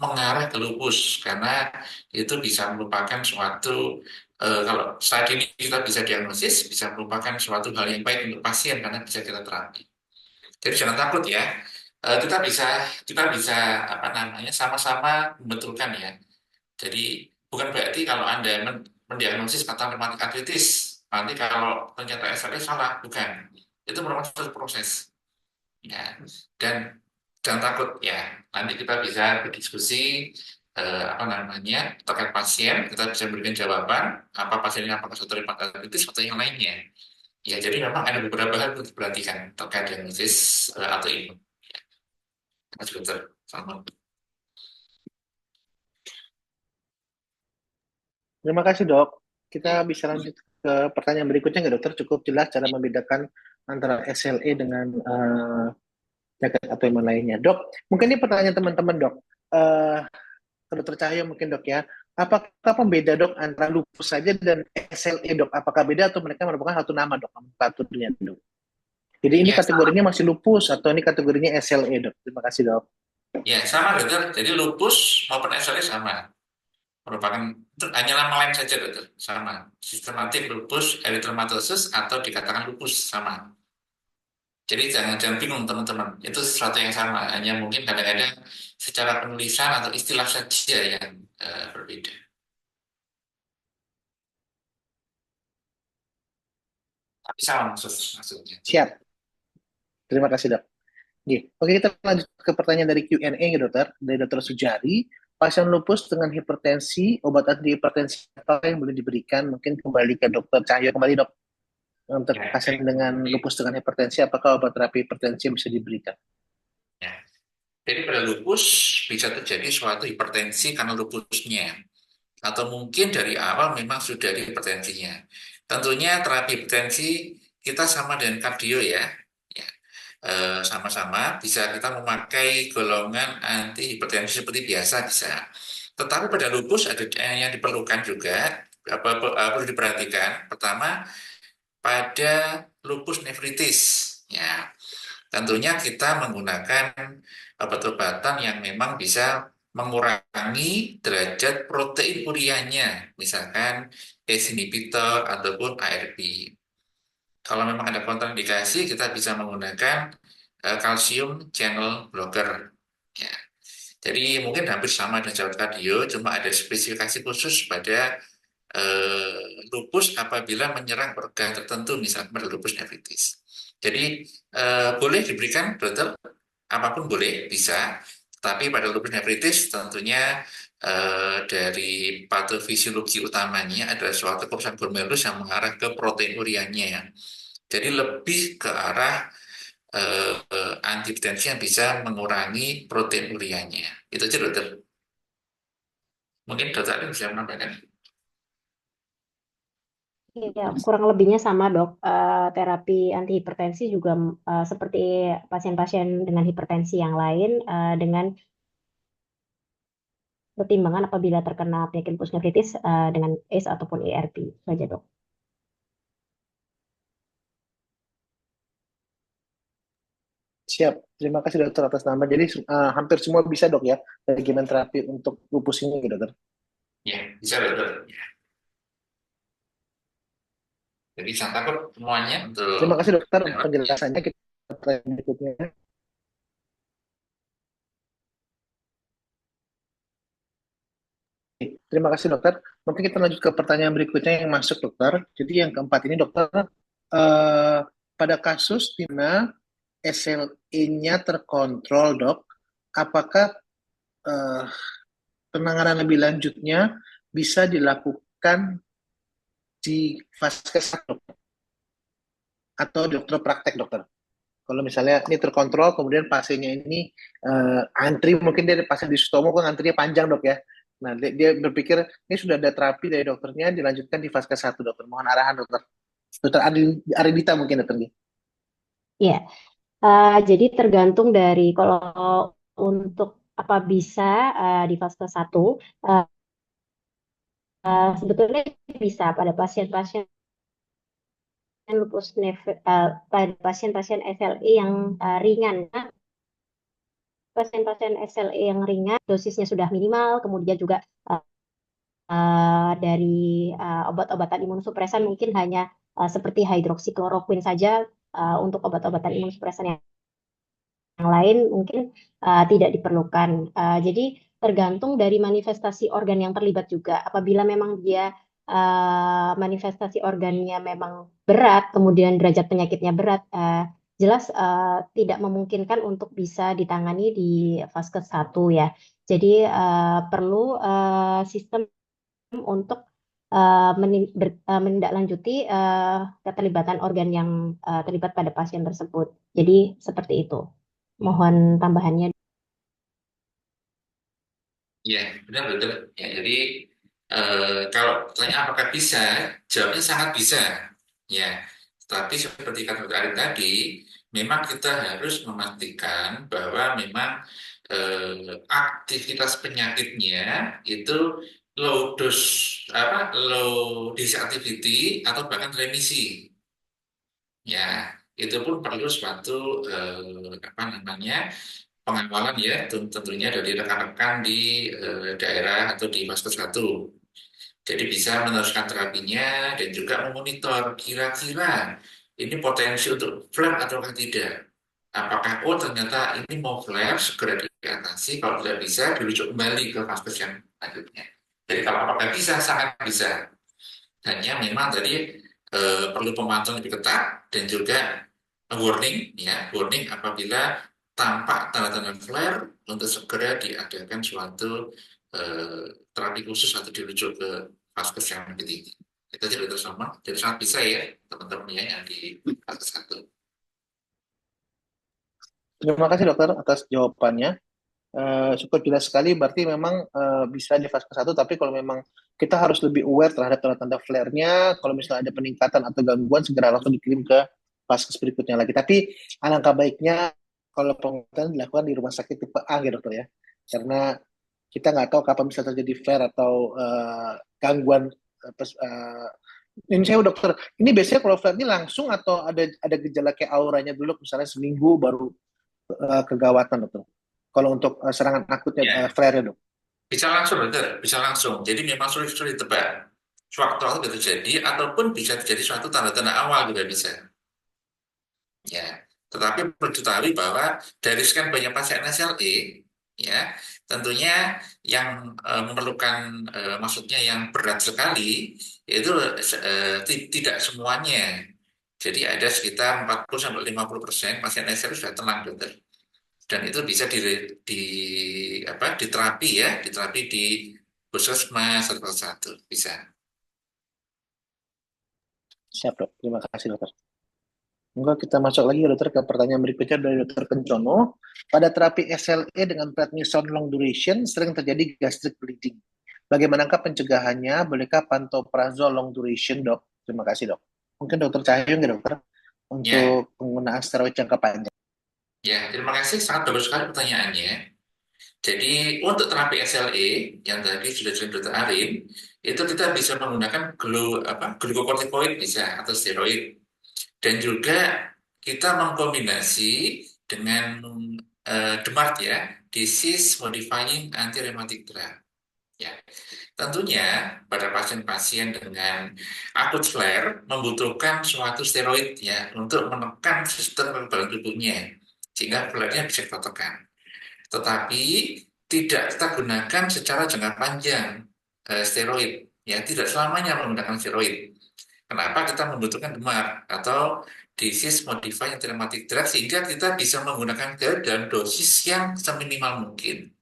mengarah ke lupus karena itu bisa merupakan suatu kalau saat ini kita bisa diagnosis bisa merupakan suatu hal yang baik untuk pasien karena bisa kita terapi. Jadi jangan takut ya. Kita bisa apa namanya sama-sama membetulkan ya. Jadi bukan berarti kalau Anda mendiagnosis kata rematik artritis, nanti kalau ternyata SLE salah, bukan. Itu merupakan suatu proses. Ya. Dan jangan takut ya. Nanti kita bisa berdiskusi apa namanya terkait pasien, kita bisa berikan jawaban apa pasien ini apakah suatu rematik artritis atau yang lainnya. Ya, jadi memang ada beberapa hal untuk diperhatikan terkait diagnosis atau imun. Mas Guntur, selamat. Terima kasih dok. Kita Ya, bisa lanjut ke pertanyaan berikutnya nggak dokter? Cukup jelas cara membedakan antara SLE dengan penyakit atau yang lainnya. Dok, mungkin ini pertanyaan teman-teman dok. Eh, ke dokter Cahyo mungkin dok ya. Apakah pembeda dok antara lupus saja dan SLE dok? Apakah beda atau mereka merupakan satu nama dok? Nomenklaturnya dok. Jadi ini ya, kategorinya masih lupus atau ini kategorinya SLE dok? Terima kasih dok. ya sama dokter. Jadi lupus maupun SLE sama. Merupakan itu hanya nama lain saja dokter. Sama. Sistematik lupus erythematosus atau dikatakan lupus sama. Jadi jangan bingung teman-teman. Itu sesuatu yang sama. Hanya mungkin kadang-kadang secara penulisan atau istilah saja yang berbeda. Tapi sama maksudnya. Siap. Terima kasih dok. Oke, kita lanjut ke pertanyaan dari Q&A ya dokter, dari dokter Sujari. Pasien lupus dengan hipertensi, obat antihipertensi apa yang boleh diberikan? Mungkin kembali ke dokter Cahyo kembali dok. Untuk Ya, pasien dengan lupus dengan hipertensi, apakah obat terapi hipertensi yang bisa diberikan? ya. Jadi pada lupus bisa terjadi suatu hipertensi karena lupusnya. Atau mungkin dari awal memang sudah ada hipertensinya. Tentunya terapi hipertensi kita sama dengan kardio ya. Ya. Sama-sama bisa kita memakai golongan anti hipertensi seperti biasa bisa. Tetapi pada lupus ada yang diperlukan juga perlu diperhatikan. Pertama pada lupus nefritis ya. Tentunya kita menggunakan obat-obatan yang memang bisa mengurangi derajat protein urianya, misalkan ACE inhibitor ataupun ARB. Kalau memang ada kontraindikasi, kita bisa menggunakan kalsium channel blocker. Ya. Jadi mungkin hampir sama dengan jawab kardio, cuma ada spesifikasi khusus pada lupus apabila menyerang organ tertentu, misalnya pada lupus nephritis. Jadi boleh diberikan dokter, apapun boleh, bisa. Tapi pada lupus nephritis tentunya dari patofisiologi utamanya adalah suatu kerusakan glomerulus yang mengarah ke protein urianya. Jadi lebih ke arah antihipertensi yang bisa mengurangi protein urianya. Itu aja dokter. Mungkin dokter ada yang bisa menambahkan. Ya, kurang lebihnya sama dok. Terapi antihipertensi juga seperti pasien-pasien dengan hipertensi yang lain dengan pertimbangan apabila terkena penyakit lupus nephritis dengan ACE ataupun ARB saja dok. Siap. Terima kasih dokter atas nama. Jadi hampir semua bisa dok ya, regimen terapi untuk lupus ini dokter. Ya, bisa dokter. Ya. Jadi jangan takut semuanya untuk Terima kasih dokter penjelasannya. Kita pertanyaan berikutnya. Terima kasih dokter. Mungkin kita lanjut ke pertanyaan berikutnya yang masuk dokter. Jadi yang keempat ini dokter, pada kasus di mana SLE-nya terkontrol dok, apakah eh, penanganan lebih lanjutnya bisa dilakukan di vaskes atau dokter praktek dokter? Kalau misalnya ini terkontrol, kemudian pasiennya ini antri, mungkin dia pasien di Sutomo kan antrinya panjang dok ya. Nah, dia berpikir ini sudah ada terapi dari dokternya, dilanjutkan di fase satu dokter. Mohon arahan dokter. Dokter Aridita mungkin dokter. Ya, jadi tergantung dari kalau untuk apa bisa di fase satu, uh, sebetulnya bisa pada pasien-pasien lupus pada pasien-pasien SLE yang ringan. Pasien-pasien SLE yang ringan, dosisnya sudah minimal, kemudian juga dari obat-obatan imunosupresan mungkin hanya seperti hidroksikloroquine saja. Untuk obat-obatan imunosupresan yang lain mungkin tidak diperlukan. Jadi tergantung dari manifestasi organ yang terlibat juga. Apabila memang dia manifestasi organnya memang berat, kemudian derajat penyakitnya berat, jelas tidak memungkinkan untuk bisa ditangani di fase 1 ya. Jadi perlu sistem untuk menindaklanjuti keterlibatan organ yang terlibat pada pasien tersebut. Jadi seperti itu. Mohon tambahannya. Ya, benar betul. Ya, jadi kalau tanya apakah bisa, jawabnya sangat bisa. Ya, tapi seperti kata Dr. Arif tadi, memang kita harus memastikan bahwa memang aktivitas penyakitnya itu low dose low disease activity atau bahkan remisi. Ya, itu pun perlu suatu pengawalan ya tentunya dari rekan-rekan di daerah atau di vaskes satu. Jadi bisa meneruskan terapinya dan juga memonitor kira-kira ini potensi untuk flare atau tidak. Apakah oh ternyata ini mau flare segera diatasi, kalau tidak bisa dirujuk kembali ke vaskes yang selanjutnya. Jadi kalau apakah bisa sangat bisa. Hanya memang tadi perlu pemantauan lebih ketat dan juga warning apabila tampak tanda-tanda flare untuk segera diadakan suatu terapi khusus atau dirujuk ke vaskes yang lebih tinggi. Itu tidak sama, jadi sangat bisa ya teman-teman ya yang di vaskes satu. Terima kasih dokter atas jawabannya. Cukup jelas sekali, berarti memang bisa di fase 1, tapi kalau memang kita harus lebih aware terhadap tanda-tanda flare-nya, kalau misalnya ada peningkatan atau gangguan, segera langsung dikirim ke fase berikutnya lagi. Tapi alangkah baiknya kalau pengobatan dilakukan di rumah sakit tipe A ya dokter ya, karena kita nggak tahu kapan bisa terjadi flare atau gangguan. Ini saya dokter, ini biasanya kalau flare ini langsung atau ada gejala kayak auranya dulu, misalnya seminggu baru kegawatan dokter? Kalau untuk serangan akutnya Ya, flare dok. bisa langsung, betul. Bisa langsung. Jadi memang sulit-sulit ditebak. Sewaktu-waktu bisa terjadi, ataupun bisa terjadi suatu tanda-tanda awal juga bisa. Ya, tetapi perlu diketahui bahwa dari sekian banyak pasien SLE, ya, tentunya yang memerlukan, maksudnya yang berat sekali, itu tidak semuanya. Jadi ada sekitar 40-50% pasien SLE sudah tenang, dokter. Dan itu bisa di diterapi ya, diterapi di puskesmas atau satu bisa. Siap dok, terima kasih dokter. Monggo kita masuk lagi dokter ke pertanyaan berikutnya dari dokter Kencono. Pada terapi SLE dengan prednison long duration sering terjadi gastric bleeding. Bagaimanakah pencegahannya? Bolehkah pantoprazol long duration dok? Terima kasih dok. Mungkin dokter Cahyo nggak dokter Ya, untuk penggunaan steroid jangka panjang. ya, terima kasih. Sangat bagus sekali pertanyaannya. Jadi untuk terapi SLE yang tadi sudah disebut Dr. Arin, itu kita bisa menggunakan glukokortikoid bisa atau steroid. Dan juga kita mengkombinasi dengan DMARD ya, Disease Modifying Anti-Rheumatic Drug. Ya, tentunya pada pasien-pasien dengan akut flare membutuhkan suatu steroid ya untuk menekan sistem kekebalan tubuhnya sehingga flare-nya bisa kita tekan. Tetapi tidak kita gunakan secara jangka panjang steroid ya tidak selamanya menggunakan steroid. Kenapa kita membutuhkan DMARD atau disease modifying antibiotic drug sehingga kita bisa menggunakan steroid dalam dosis yang seminimal mungkin.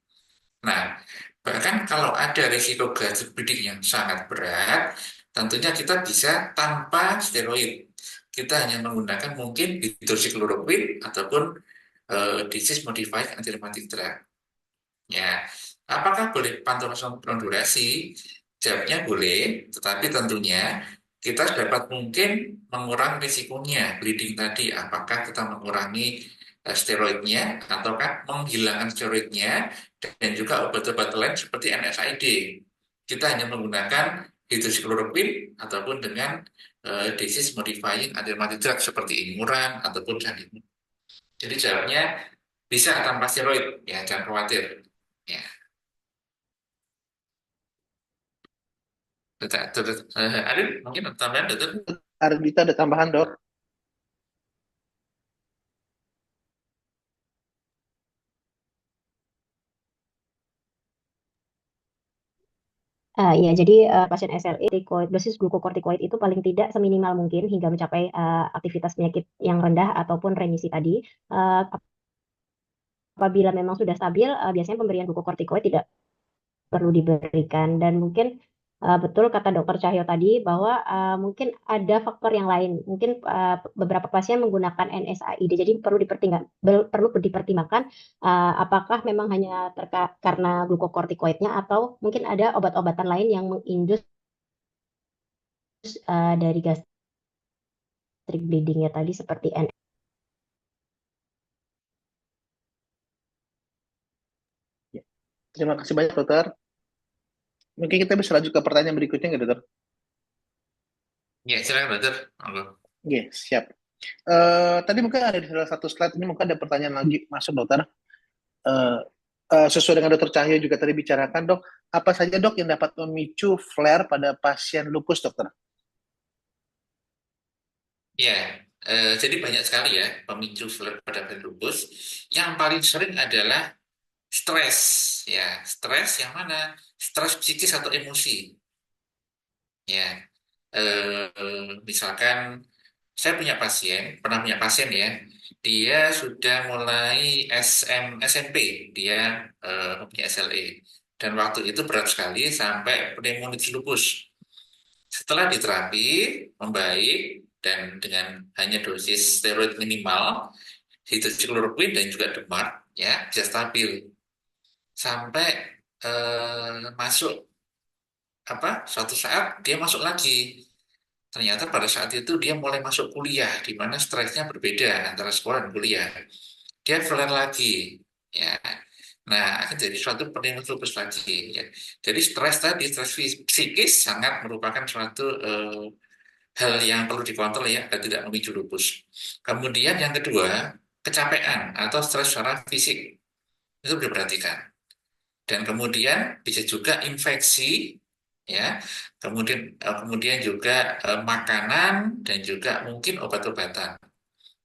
Nah, bahkan kalau ada risiko gastric bleeding yang sangat berat, tentunya kita bisa tanpa steroid. Kita hanya menggunakan mungkin hidroksikloroquine ataupun disease modifying antibiotic drug. Ya, apakah boleh pantau durasi? Jawabnya boleh, tetapi tentunya kita dapat mungkin mengurangi risikonya bleeding tadi. Apakah kita mengurangi steroidnya ataukah menghilangkan steroidnya dan juga obat-obat lain seperti NSAID. Kita hanya menggunakan hidroksikloroquine ataupun dengan disease modifying antibiotic drug seperti imuran ataupun jangan. Jadi jawabnya bisa tanpa steroid, ya jangan khawatir. Ya. Ada mungkin tambahan, Dokter? Ardita ada tambahan, Dok? Ya, jadi pasien SLE dosis glukokortikoid itu paling tidak seminimal mungkin hingga mencapai aktivitas penyakit yang rendah ataupun remisi tadi. Uh, Apabila memang sudah stabil, biasanya pemberian glukokortikoid tidak perlu diberikan. Dan mungkin betul kata Dokter Cahyo tadi bahwa mungkin ada faktor yang lain. Mungkin beberapa pasien menggunakan NSAID, jadi perlu dipertimbangkan apakah memang hanya karena glukokortikoidnya atau mungkin ada obat-obatan lain yang mengindus dari gastric bleeding-nya tadi seperti Terima kasih banyak, Dokter. Mungkin kita bisa lanjut ke pertanyaan berikutnya nggak, Dokter? Ya, silakan Dokter. Monggo. Oke, siap. Tadi mungkin ada di salah satu slide ini mungkin ada pertanyaan lagi masuk, Dokter. Eh, Sesuai dengan Dokter Cahyo juga tadi bicarakan, Dok, apa saja, Dok, yang dapat memicu flare pada pasien lupus, Dokter? Ya, jadi banyak sekali ya pemicu flare pada lupus. Yang paling sering adalah stres, ya stres yang mana? Stres psikis atau emosi. Ya, misalkan saya pernah punya pasien ya, dia sudah mulai SMP, dia punya SLE, dan waktu itu berat sekali sampai pneumonia lupus. Setelah diterapi, membaik, dan dengan hanya dosis steroid minimal, hidroksikloroquine dan juga DMARD, ya bisa stabil sampai masuk suatu saat dia masuk lagi. Ternyata pada saat itu dia mulai masuk kuliah, di mana stresnya berbeda antara sekolah dan kuliah. Dia flare lagi, ya. Nah, akan jadi suatu penyakit lupus lagi, ya. Jadi stres psikis sangat merupakan suatu hal yang perlu dikontrol ya, agar tidak memicu lupus. Kemudian yang kedua, kecapean atau stres secara fisik itu diperhatikan. Dan kemudian bisa juga infeksi, ya. Kemudian juga makanan dan juga mungkin obat-obatan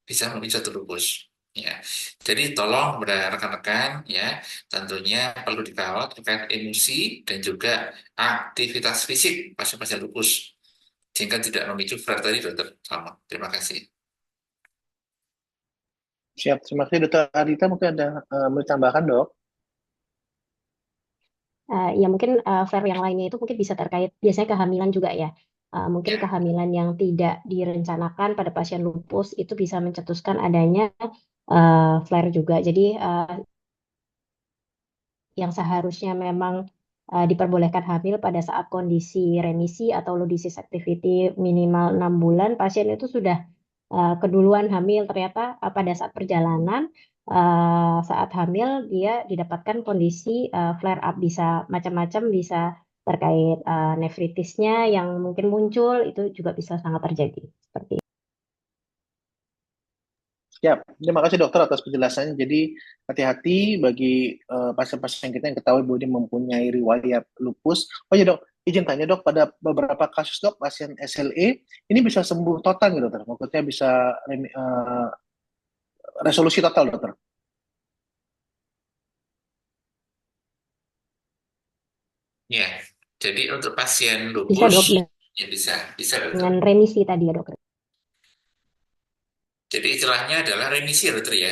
bisa memicu lupus. Ya, jadi tolong pada rekan-rekan ya, tentunya perlu dikawal terkait emosi dan juga aktivitas fisik pasien-pasien lupus sehingga tidak memicu flare tadi, Dokter. Selamat, terima kasih. Siap, terima kasih, Dokter Ardita. Mungkin ada mau ditambahkan, Dok? Ya mungkin flare yang lainnya itu mungkin bisa terkait biasanya kehamilan juga ya. Mungkin Ya, kehamilan yang tidak direncanakan pada pasien lupus itu bisa mencetuskan adanya flare juga. Jadi yang seharusnya memang diperbolehkan hamil pada saat kondisi remisi atau low disease activity minimal 6 bulan, pasien itu sudah keduluan hamil. Ternyata pada saat perjalanan, saat hamil dia didapatkan kondisi flare up, bisa macam-macam, bisa terkait nefritisnya yang mungkin muncul, itu juga bisa sangat terjadi. Seperti itu. Ya, terima kasih dokter atas penjelasannya. Jadi hati-hati bagi pasien-pasien kita yang ketahui bahwa dia mempunyai riwayat lupus. Oh ya dok, izin tanya dok, pada beberapa kasus dok pasien SLE ini bisa sembuh total gitu dokter? Maksudnya bisa resolusi total dokter? Ya, jadi untuk pasien Bisa lupus dok, ya bisa dokter. dengan remisi tadi ya dokter. Jadi istilahnya adalah remisi ya dokter ya,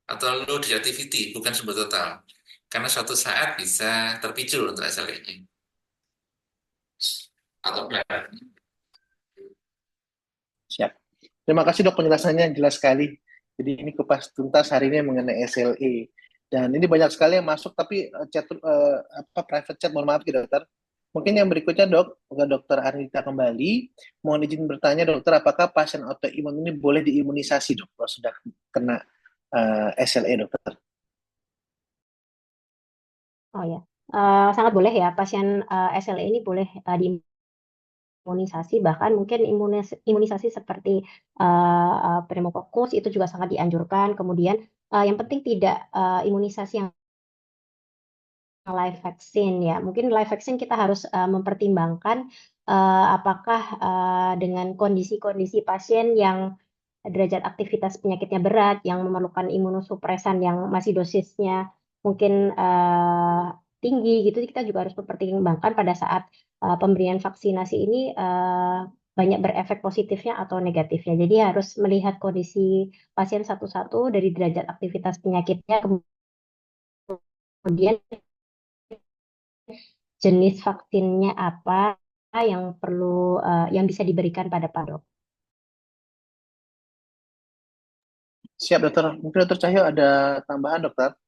atau low activity, bukan sembuh total. Karena suatu saat bisa terpicu untuk SLE-nya. Atau berat. Siap. Terima kasih dok penjelasannya jelas sekali. Jadi ini kupas tuntas hari ini mengenai SLE. Dan ini banyak sekali yang masuk tapi private chat mohon maaf ya dokter. Mungkin yang berikutnya dok, ke dokter Arnita kembali. Mohon izin bertanya dokter, apakah pasien autoimun ini boleh diimunisasi dok kalau sudah kena SLE dokter? Oh ya, sangat boleh ya pasien SLE ini boleh diimunisasi, bahkan mungkin imunisasi seperti pneumokokus itu juga sangat dianjurkan. Kemudian yang penting tidak imunisasi yang live vaccine ya. Mungkin live vaccine kita harus mempertimbangkan apakah dengan kondisi-kondisi pasien yang derajat aktivitas penyakitnya berat, yang memerlukan imunosupresan yang masih dosisnya mungkin tinggi gitu, kita juga harus mempertimbangkan pada saat pemberian vaksinasi ini banyak berefek positifnya atau negatifnya. Jadi harus melihat kondisi pasien satu-satu dari derajat aktivitas penyakitnya, kemudian jenis vaksinnya apa yang perlu yang bisa diberikan pada Pak Dok. Siap dokter. Mungkin dokter Cahyo ada tambahan dokter?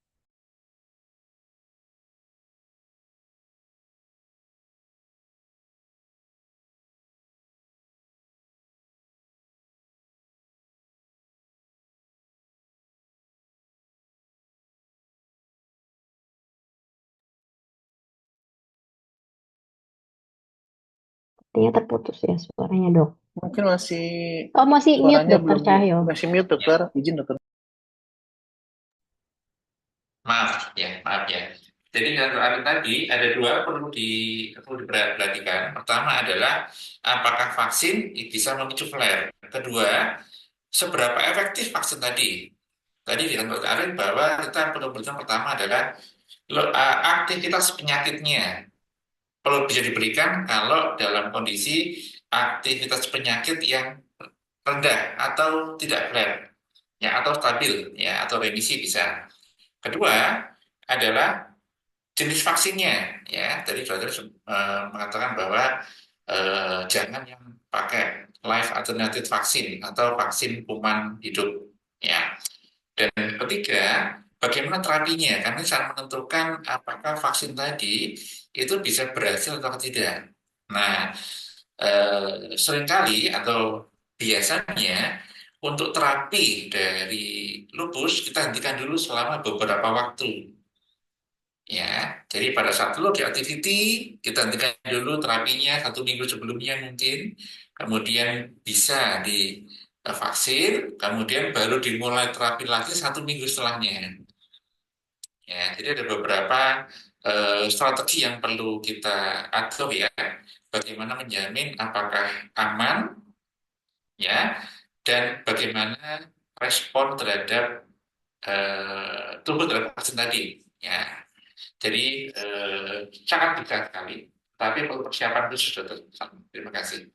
Artinya terputus ya suaranya Dok. Mungkin masih Oh masih mute suaranya Dokter belum Cahyo. masih mute dokter. Izin dokter. Maaf ya. Jadi tadi ada dua perlu diperhatikan. Pertama adalah apakah vaksin bisa memicu flare. Kedua, seberapa efektif vaksin tadi. Tadi dengan Dr. Arin bahwa kita perlu bertanya pertama adalah aktivitas penyakitnya perlu bisa diberikan kalau dalam kondisi aktivitas penyakit yang rendah atau tidak flare, ya atau stabil, ya atau remisi bisa. Kedua adalah jenis vaksinnya, ya. Tadi dokter mengatakan bahwa jangan yang pakai live alternative vaksin atau vaksin kuman hidup, ya. Dan ketiga, bagaimana terapinya? Karena sangat menentukan apakah vaksin tadi itu bisa berhasil atau tidak. Nah, seringkali atau biasanya untuk terapi dari lupus kita hentikan dulu selama beberapa waktu. Ya, jadi pada saat lo di activity, kita hentikan dulu terapinya 1 minggu sebelumnya mungkin, kemudian bisa di vaksin, kemudian baru dimulai terapi lagi 1 minggu setelahnya. Ya, jadi ada beberapa strategi yang perlu kita atur ya, bagaimana menjamin apakah aman, ya, dan bagaimana respon terhadap tubuh terhadap vaksin tadi, ya. Jadi sangat bisa sekali, tapi perlu persiapan khusus dokter. Terima kasih.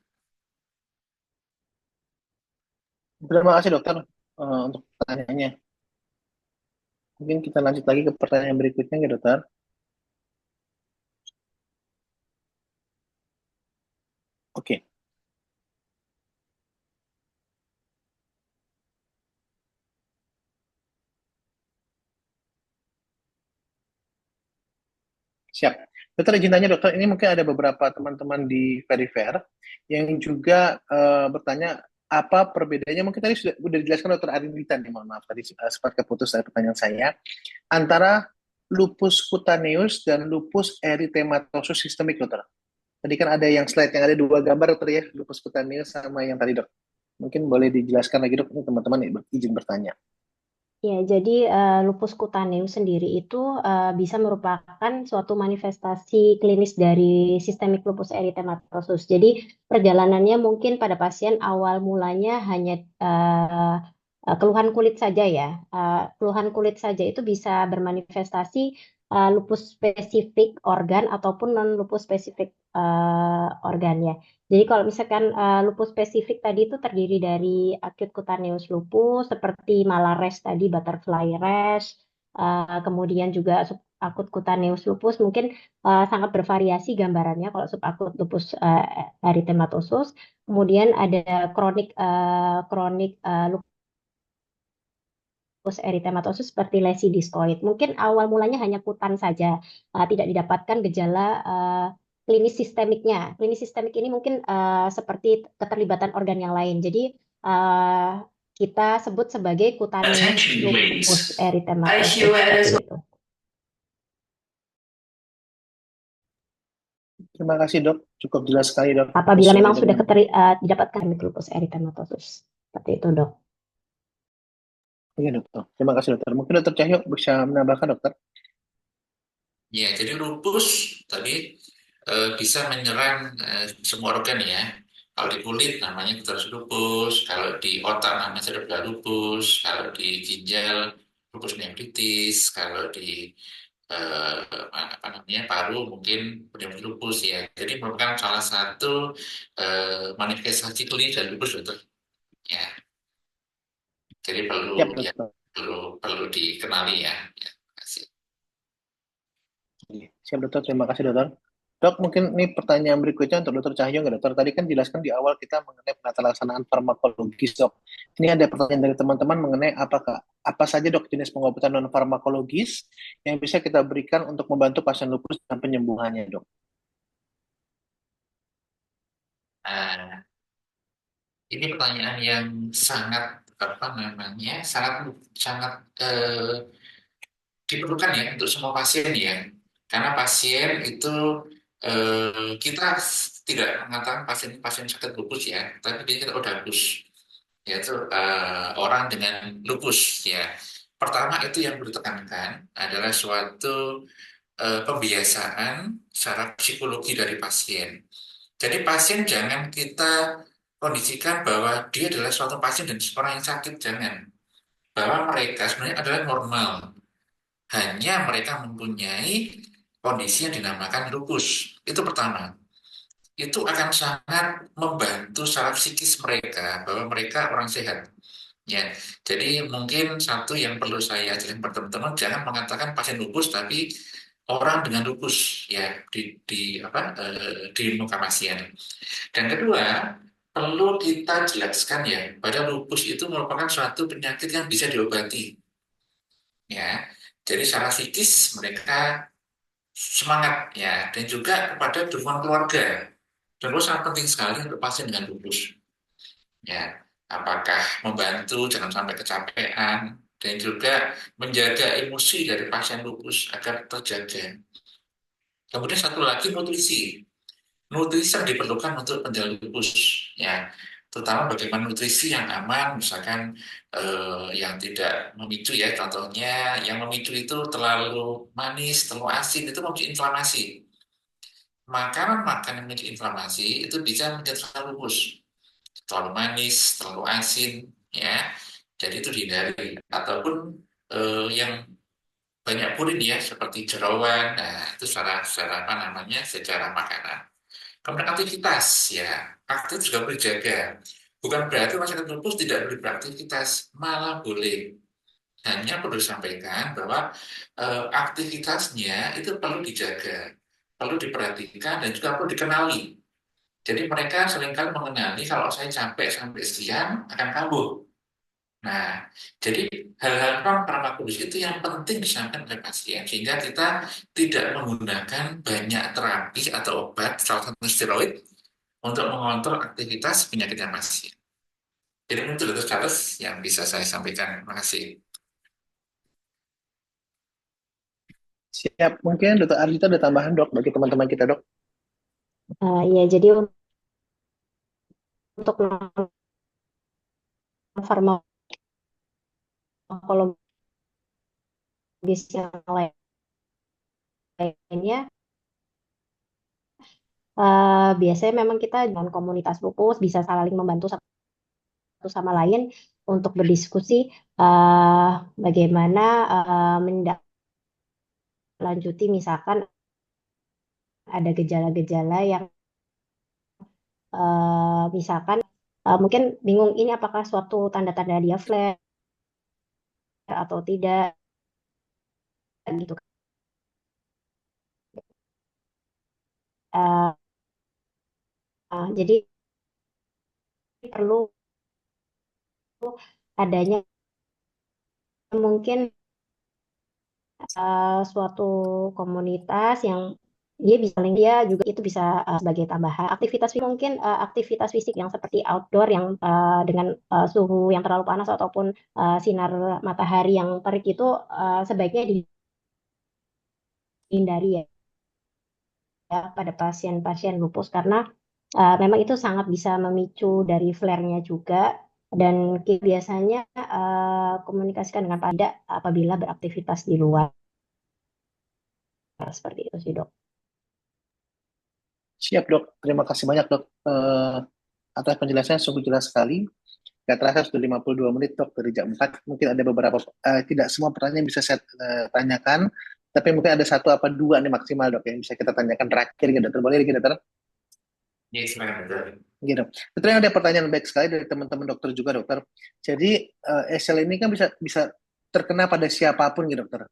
Terima kasih dokter untuk pertanyaannya. Mungkin kita lanjut lagi ke pertanyaan berikutnya ya dokter. Oke. Siap. Dokter izin tanya dokter, ini mungkin ada beberapa teman-teman di Verifair yang juga bertanya apa perbedaannya, mungkin tadi sudah dijelaskan dokter Arinita nih, mohon maaf tadi sempat keputus dari pertanyaan saya, antara lupus cutaneus dan lupus erythematosus sistemik dokter. Tadi kan ada yang slide yang ada dua gambar dokter ya, lupus cutaneus sama yang tadi dok. Mungkin boleh dijelaskan lagi dok, ini teman-teman izin bertanya. Ya, jadi lupus kutaneus sendiri itu bisa merupakan suatu manifestasi klinis dari sistemik lupus eritematosus. Jadi perjalanannya mungkin pada pasien awal mulanya hanya keluhan kulit saja ya. Keluhan kulit saja itu bisa bermanifestasi lupus spesifik organ ataupun non lupus spesifik organ ya. Jadi kalau misalkan lupus spesifik tadi itu terdiri dari acute cutaneous lupus seperti malares tadi, butterfly rash, kemudian juga subakut cutaneous lupus mungkin sangat bervariasi gambarannya kalau subakut lupus erythematosus. Kemudian ada kronik lupus erythematosus seperti lesi diskoid. Mungkin awal mulanya hanya kutan saja, tidak didapatkan gejala klinis sistemiknya. Klinis sistemik ini mungkin seperti keterlibatan organ yang lain. Jadi kita sebut sebagai cutaneous lupus erythematosus seperti itu. Terima kasih dok, cukup jelas sekali dok. Apabila Sesuai memang sudah dengan didapatkan lupus erythematosus seperti itu dok. Iya dokter, terima kasih dokter. Mungkin dokter Cahyo bisa menambahkan dokter. Ya, jadi lupus tadi bisa menyerang semua organ ya. Kalau di kulit namanya kutrus lupus, kalau di otak namanya cerebral lupus, kalau di ginjal lupus nephritis, kalau di apa namanya paru mungkin pneumonia lupus ya. Jadi merupakan salah satu manifestasi klinis dari lupus dokter. Ya, jadi perlu Siap ya dokter. perlu dikenali ya. Ya, terima kasih. Siap dokter, terima kasih dokter. Dok, mungkin ini pertanyaan berikutnya untuk dokter Cahyo nggak dokter? Tadi kan jelaskan di awal kita mengenai penata laksanaan farmakologis dok. Ini ada pertanyaan dari teman-teman mengenai apa saja dok jenis pengobatan non farmakologis yang bisa kita berikan untuk membantu pasien lupus dan penyembuhannya dok. Nah, ini pertanyaan yang sangat apa namanya sangat sangat diperlukan ya untuk semua pasien ya, karena pasien itu kita tidak mengatakan pasien-pasien sakit lupus ya, tapi kita udah lupus, yaitu orang dengan lupus ya. Pertama itu yang perlu ditekankan adalah suatu pembiasaan secara psikologi dari pasien. Jadi pasien jangan kita kondisikan bahwa dia adalah suatu pasien dan orang yang sakit, jangan. Bahwa mereka sebenarnya adalah normal, hanya mereka mempunyai kondisi yang dinamakan lupus. Itu pertama. Itu akan sangat membantu secara psikis mereka bahwa mereka orang sehat. Ya, jadi mungkin satu yang perlu saya ajarkan pada teman-teman, jangan mengatakan pasien lupus tapi orang dengan lupus ya di muka pasien. Dan kedua, perlu kita jelaskan ya, pada lupus itu merupakan suatu penyakit yang bisa diobati. Ya, jadi secara psikis mereka semangat ya, dan juga kepada dukungan keluarga. Dan itu sangat penting sekali untuk pasien dengan lupus. Ya, apakah membantu jangan sampai kecapean dan juga menjaga emosi dari pasien lupus agar terjaga. Kemudian satu lagi nutrisi. Nutrisi yang diperlukan untuk penderita lupus ya, terutama bagaimana nutrisi yang aman, misalkan yang tidak memicu ya, contohnya yang memicu itu terlalu manis, terlalu asin itu memicu inflamasi. Makanan-makanan yang memicu inflamasi itu bisa menyebabkan lupus, terlalu manis, terlalu asin ya, jadi itu dihindari. Ataupun yang banyak purin ya, seperti jeroan, nah itu secara apa namanya, secara makanan. Kemudian aktivitas ya, aktif juga boleh dijaga. Bukan berarti masyarakat lupus tidak boleh beraktivitas, malah boleh. Hanya perlu disampaikan bahwa aktivitasnya itu perlu dijaga, perlu diperhatikan dan juga perlu dikenali. Jadi mereka seringkali mengenali kalau saya capek sampai siang akan kambuh. Nah, jadi hal-hal non farmakologis itu yang penting disampaikan oleh pasien sehingga kita tidak menggunakan banyak terapi atau obat, salah satu steroid untuk mengontrol aktivitas penyakitnya pasien. Jadi itu Dr. Charles yang bisa saya sampaikan. Terima kasih. Siap, mungkin dokter Ardita ada tambahan dok bagi teman-teman kita dok. Ya, jadi untuk farmakologis yang lainnya, biasanya memang kita dengan komunitas lupus bisa saling membantu satu sama lain untuk berdiskusi bagaimana menindaklanjuti misalkan ada gejala-gejala yang misalkan mungkin bingung ini apakah suatu tanda-tanda dia flare atau tidak gitu. Uh, jadi perlu adanya mungkin suatu komunitas yang dia bisa dia juga itu bisa sebagai tambahan aktivitas mungkin aktivitas fisik yang seperti outdoor yang dengan suhu yang terlalu panas ataupun sinar matahari yang terik itu sebaiknya dihindari ya pada pasien-pasien lupus karena memang itu sangat bisa memicu dari flare-nya juga dan kita biasanya komunikasikan dengan pada apabila beraktivitas di luar seperti itu sih dok. Siap dok, terima kasih banyak dok. Atas penjelasannya sungguh jelas sekali. Gak terasa sudah 52 menit dok dari jam 4. Mungkin ada beberapa, tidak semua pertanyaan bisa saya tanyakan, tapi mungkin ada satu apa dua nih maksimal dok yang bisa kita tanyakan terakhir gitu dokter. Boleh gitu dokter? Yes, dokter. Gitu. Dokter, ada pertanyaan baik sekali dari teman-teman dokter juga dokter. Jadi SL ini kan bisa terkena pada siapapun gitu dokter.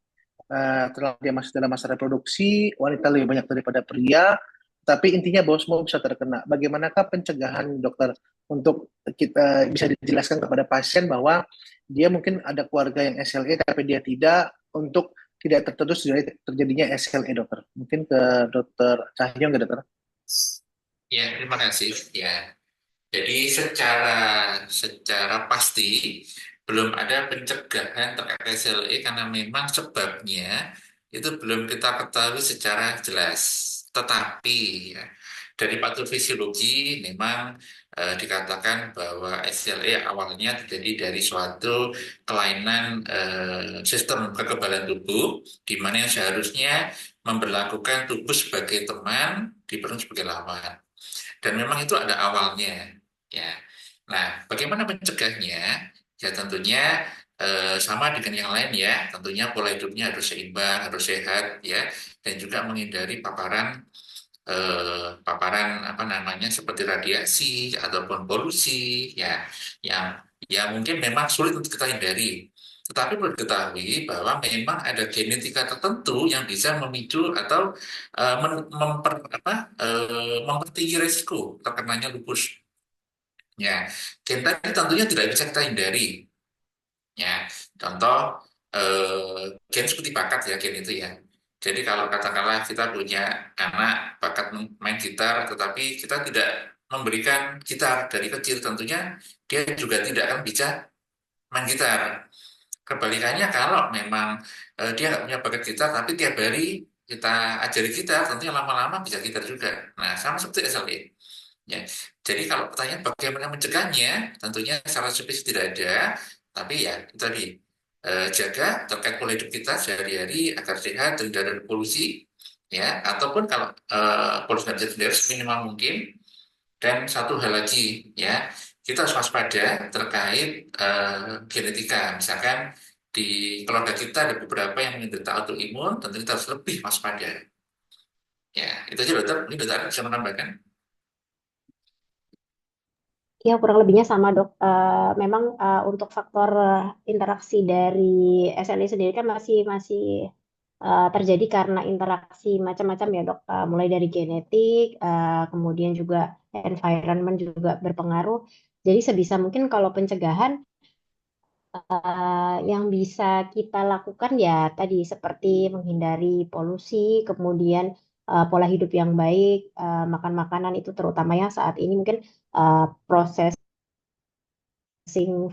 Setelah dia masih dalam masa reproduksi, wanita lebih banyak daripada pria, tapi intinya bahwa semua bisa terkena. Bagaimanakah pencegahan dokter untuk kita bisa dijelaskan kepada pasien bahwa dia mungkin ada keluarga yang SLE tapi dia tidak, untuk tidak terterus dari terjadinya SLE dokter. Mungkin ke dokter Cahyo nggak dokter? Ya, terima kasih. Ya, jadi secara pasti belum ada pencegahan terkait SLE karena memang sebabnya itu belum kita ketahui secara jelas. Tetapi ya, dari patofisiologi memang dikatakan bahwa SLE awalnya terjadi dari suatu kelainan sistem kekebalan tubuh, di mana yang seharusnya memperlakukan tubuh sebagai teman, dipenuhi sebagai lawan. Dan memang itu ada awalnya, ya. Nah, bagaimana mencegahnya? Ya tentunya sama dengan yang lain ya. Tentunya pola hidupnya harus seimbang, harus sehat, ya, dan juga menghindari paparan apa namanya seperti radiasi ataupun polusi, ya, yang mungkin memang sulit untuk kita hindari. Tetapi perlu diketahui bahwa memang ada genetika tertentu yang bisa memicu atau mempertinggi resiko terkenanya lupus. Ya, gen tadi tentunya tidak bisa kita hindari. Ya, contoh gen seperti bakat ya gen itu ya. Jadi kalau katakanlah kita punya anak bakat main gitar, tetapi kita tidak memberikan gitar dari kecil, tentunya dia juga tidak akan bisa main gitar. Kebalikannya kalau memang dia nggak punya bakat gitar, tapi tiap hari kita ajari gitar, tentunya lama-lama bisa gitar juga. Nah, sama seperti SLE. Ya, jadi kalau pertanyaan bagaimana mencegahnya, tentunya secara spesifik tidak ada, tapi ya itu tadi jaga terkait pola hidup kita sehari-hari agar sehat dan tidak ada polusi, ya, ataupun kalau polusi nggak bisa dihindari seminimal mungkin. Dan satu hal lagi, ya, kita harus waspada terkait genetika. Misalkan di keluarga kita ada beberapa yang menderita autoimun, tentu kita harus lebih waspada. Ya, itu aja dokter. Ini dokter bisa menambahkan. Ya, kurang lebihnya sama dok. Memang untuk faktor interaksi dari SLE sendiri kan masih masih terjadi karena interaksi macam-macam ya dok. Mulai dari genetik, kemudian juga environment juga berpengaruh. Jadi sebisa mungkin kalau pencegahan yang bisa kita lakukan ya tadi seperti menghindari polusi, kemudian pola hidup yang baik, makan makanan itu terutama ya saat ini mungkin proses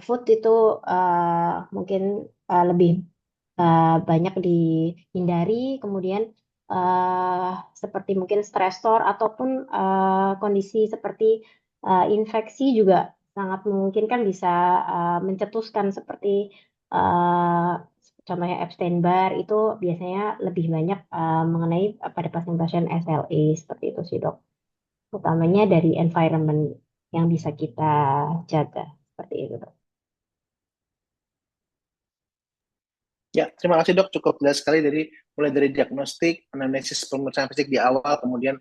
food itu mungkin lebih banyak dihindari, kemudian uh, seperti mungkin stresor ataupun kondisi seperti infeksi juga sangat memungkinkan bisa mencetuskan seperti uh, contohnya Epstein-Barr itu biasanya lebih banyak mengenai pada pasien-pasien SLE seperti itu sih dok. Utamanya dari environment yang bisa kita jaga seperti itu dok. Ya, terima kasih dok, cukup jelas sekali mulai dari diagnostik, anamnesis pemeriksaan fisik di awal, kemudian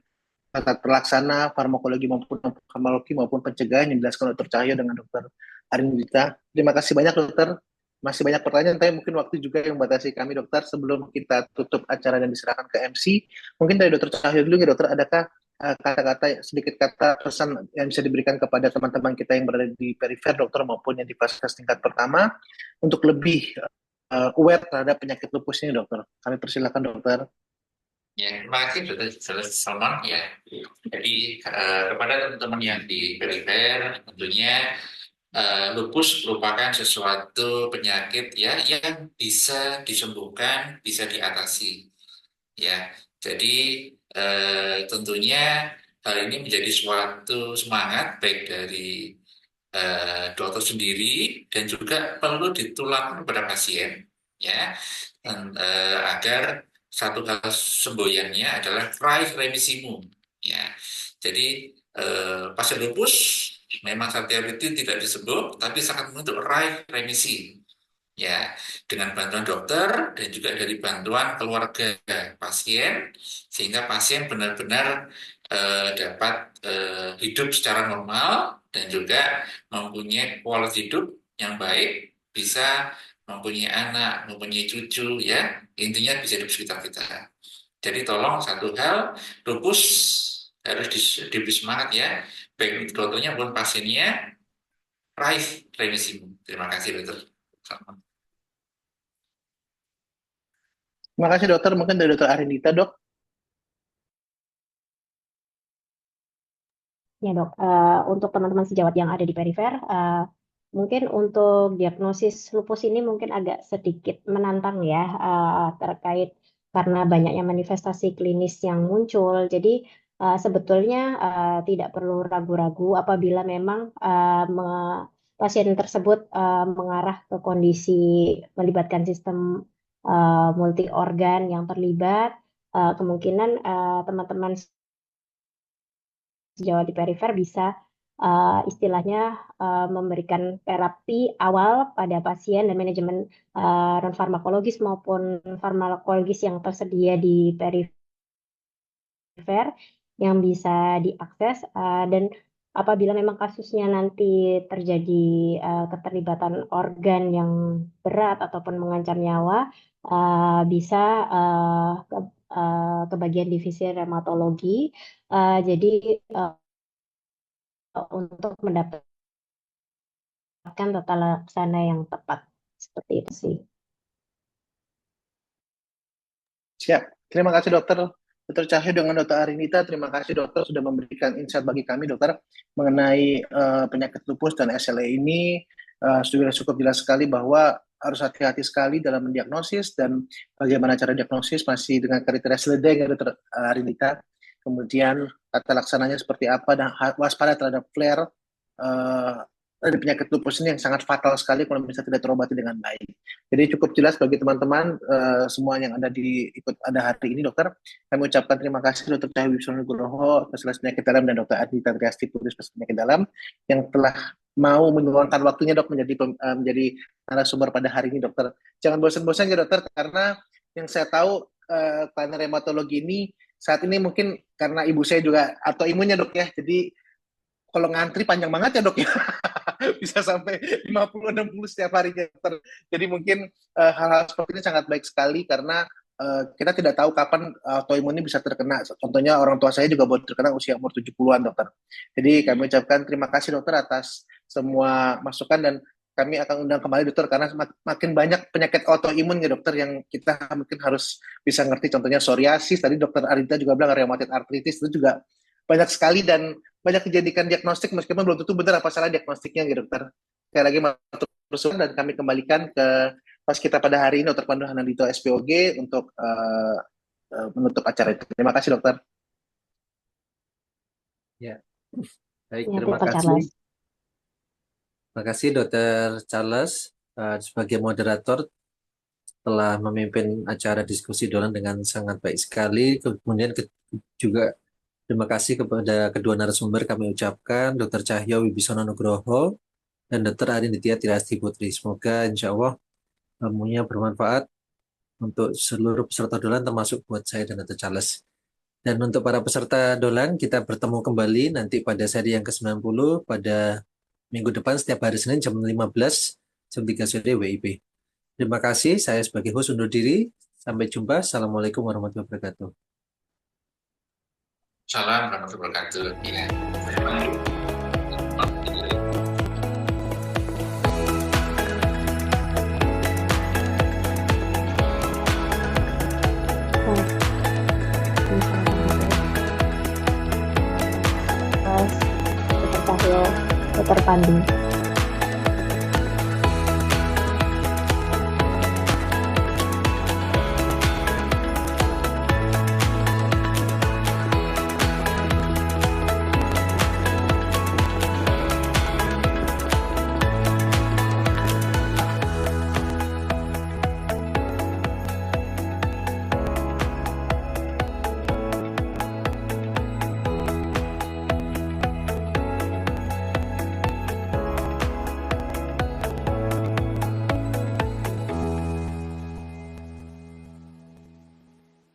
tata terlaksana, farmakologi maupun farmakologi maupun pencegahan yang dijelaskan Dr. Cahyo dengan Dr. Arindita. Terima kasih banyak dokter. Masih banyak pertanyaan, tapi mungkin waktu juga yang membatasi kami dokter. Sebelum kita tutup acara dan diserahkan ke MC, mungkin dari Dr. Cahyo dulu ya dokter, adakah kata-kata, sedikit kata pesan yang bisa diberikan kepada teman-teman kita yang berada di perifer dokter maupun yang di fasilitas tingkat pertama untuk lebih aware terhadap penyakit lupus ini dokter. Kami persilakan dokter. Ya, terima kasih Dr. Salman ya. Jadi kepada teman-teman yang di perifer, tentunya lupus merupakan sesuatu penyakit ya yang bisa disembuhkan, bisa diatasi. Ya, jadi tentunya hal ini menjadi suatu semangat baik dari dokter sendiri dan juga perlu ditularkan kepada pasien ya dan, agar satu hal semboyannya adalah raih remisimu ya. Jadi pasien lupus memang setiap itu tidak disembuh tapi sangat untuk raih remisi ya dengan bantuan dokter dan juga dari bantuan keluarga pasien sehingga pasien benar-benar dapat hidup secara normal dan juga mempunyai kualitas hidup yang baik, bisa mempunyai anak, mempunyai cucu ya intinya bisa hidup sekitar kita. Jadi tolong satu hal, lupus harus diberi semangat ya baik dokternya maupun pasiennya raih remisimu. Terima kasih dokter. Terima kasih dokter, mungkin dari Dr. Arindita dok. Ya dok, untuk teman-teman sejawat yang ada di perifer, mungkin untuk diagnosis lupus ini mungkin agak sedikit menantang ya, terkait karena banyaknya manifestasi klinis yang muncul. Jadi sebetulnya tidak perlu ragu-ragu apabila memang pasien tersebut mengarah ke kondisi melibatkan sistem multi organ yang terlibat, kemungkinan teman-teman sejauh di perifer bisa istilahnya memberikan terapi awal pada pasien dan manajemen non farmakologis maupun farmakologis yang tersedia di perifer yang bisa diakses dan apabila memang kasusnya nanti terjadi keterlibatan organ yang berat ataupun mengancam nyawa bisa ke bagian divisi reumatologi. Jadi untuk mendapatkan tata laksana yang tepat seperti itu sih. Siap. Terima kasih dokter. Dr. Cahyo dengan Dr. Arinita, terima kasih dokter sudah memberikan insight bagi kami dokter mengenai penyakit lupus dan SLE ini. Sudah cukup jelas sekali bahwa harus hati-hati sekali dalam mendiagnosis dan bagaimana cara diagnosis masih dengan kriteria SLEDENG ya Dr. Arinita. Kemudian tata laksananya seperti apa dan waspada terhadap flare dari penyakit lupus ini yang sangat fatal sekali kalau misalnya tidak terobati dengan baik. Jadi cukup jelas bagi teman-teman semua yang ada hari ini dokter. Kami ucapkan terima kasih Dr. Cahyo Wibisono Nugroho, spesialis penyakit dalam dan Dr. Adita Triasti Putri, spesialis penyakit dalam yang telah mau meluangkan waktunya dok menjadi narasumber pada hari ini dokter. Jangan bosan-bosan ya dokter karena yang saya tahu karena reumatologi ini saat ini mungkin karena ibu saya juga autoimunnya dok ya. Jadi kalau ngantri panjang banget ya dok ya. Bisa sampai 50-60 setiap harinya dokter. Jadi mungkin hal-hal seperti ini sangat baik sekali karena kita tidak tahu kapan autoimun ini bisa terkena. Contohnya orang tua saya juga baru terkena usia umur 70-an dokter. Jadi kami ucapkan terima kasih dokter atas semua masukan dan kami akan undang kembali dokter karena makin banyak penyakit autoimun ya dokter yang kita mungkin harus bisa ngerti, contohnya psoriasis, tadi dokter Arita juga bilang rheumatoid arthritis, itu juga banyak sekali dan banyak dijadikan diagnostik meskipun belum tentu benar apa salah diagnostiknya gitu dokter. Sekali lagi matur suwun dan kami kembalikan ke pas kita pada hari ini Dr. Pandu Hanandito SPOG untuk menutup acara itu. Terima kasih dokter. Ya, baik, Ya, terima Dr. kasih. Charles. Terima kasih Dr. Charles sebagai moderator telah memimpin acara diskusi dolan dengan sangat baik sekali. Kemudian juga terima kasih kepada kedua narasumber kami ucapkan, Dr. Cahyo Wibisono Nugroho dan Dr. Arinditya Tirasti Putri. Semoga insya Allah ilmunya bermanfaat untuk seluruh peserta dolan termasuk buat saya dan Dr. Charles. Dan untuk para peserta dolan, kita bertemu kembali nanti pada seri yang ke-90 pada minggu depan setiap hari Senin jam 15, jam 3 sore WIB. Terima kasih, saya sebagai host undur diri. Sampai jumpa. Assalamualaikum warahmatullahi wabarakatuh. Salam warahmatullahi wabarakatuh. Ya. Mas, Dr. Cahyo, Dr. Pandu.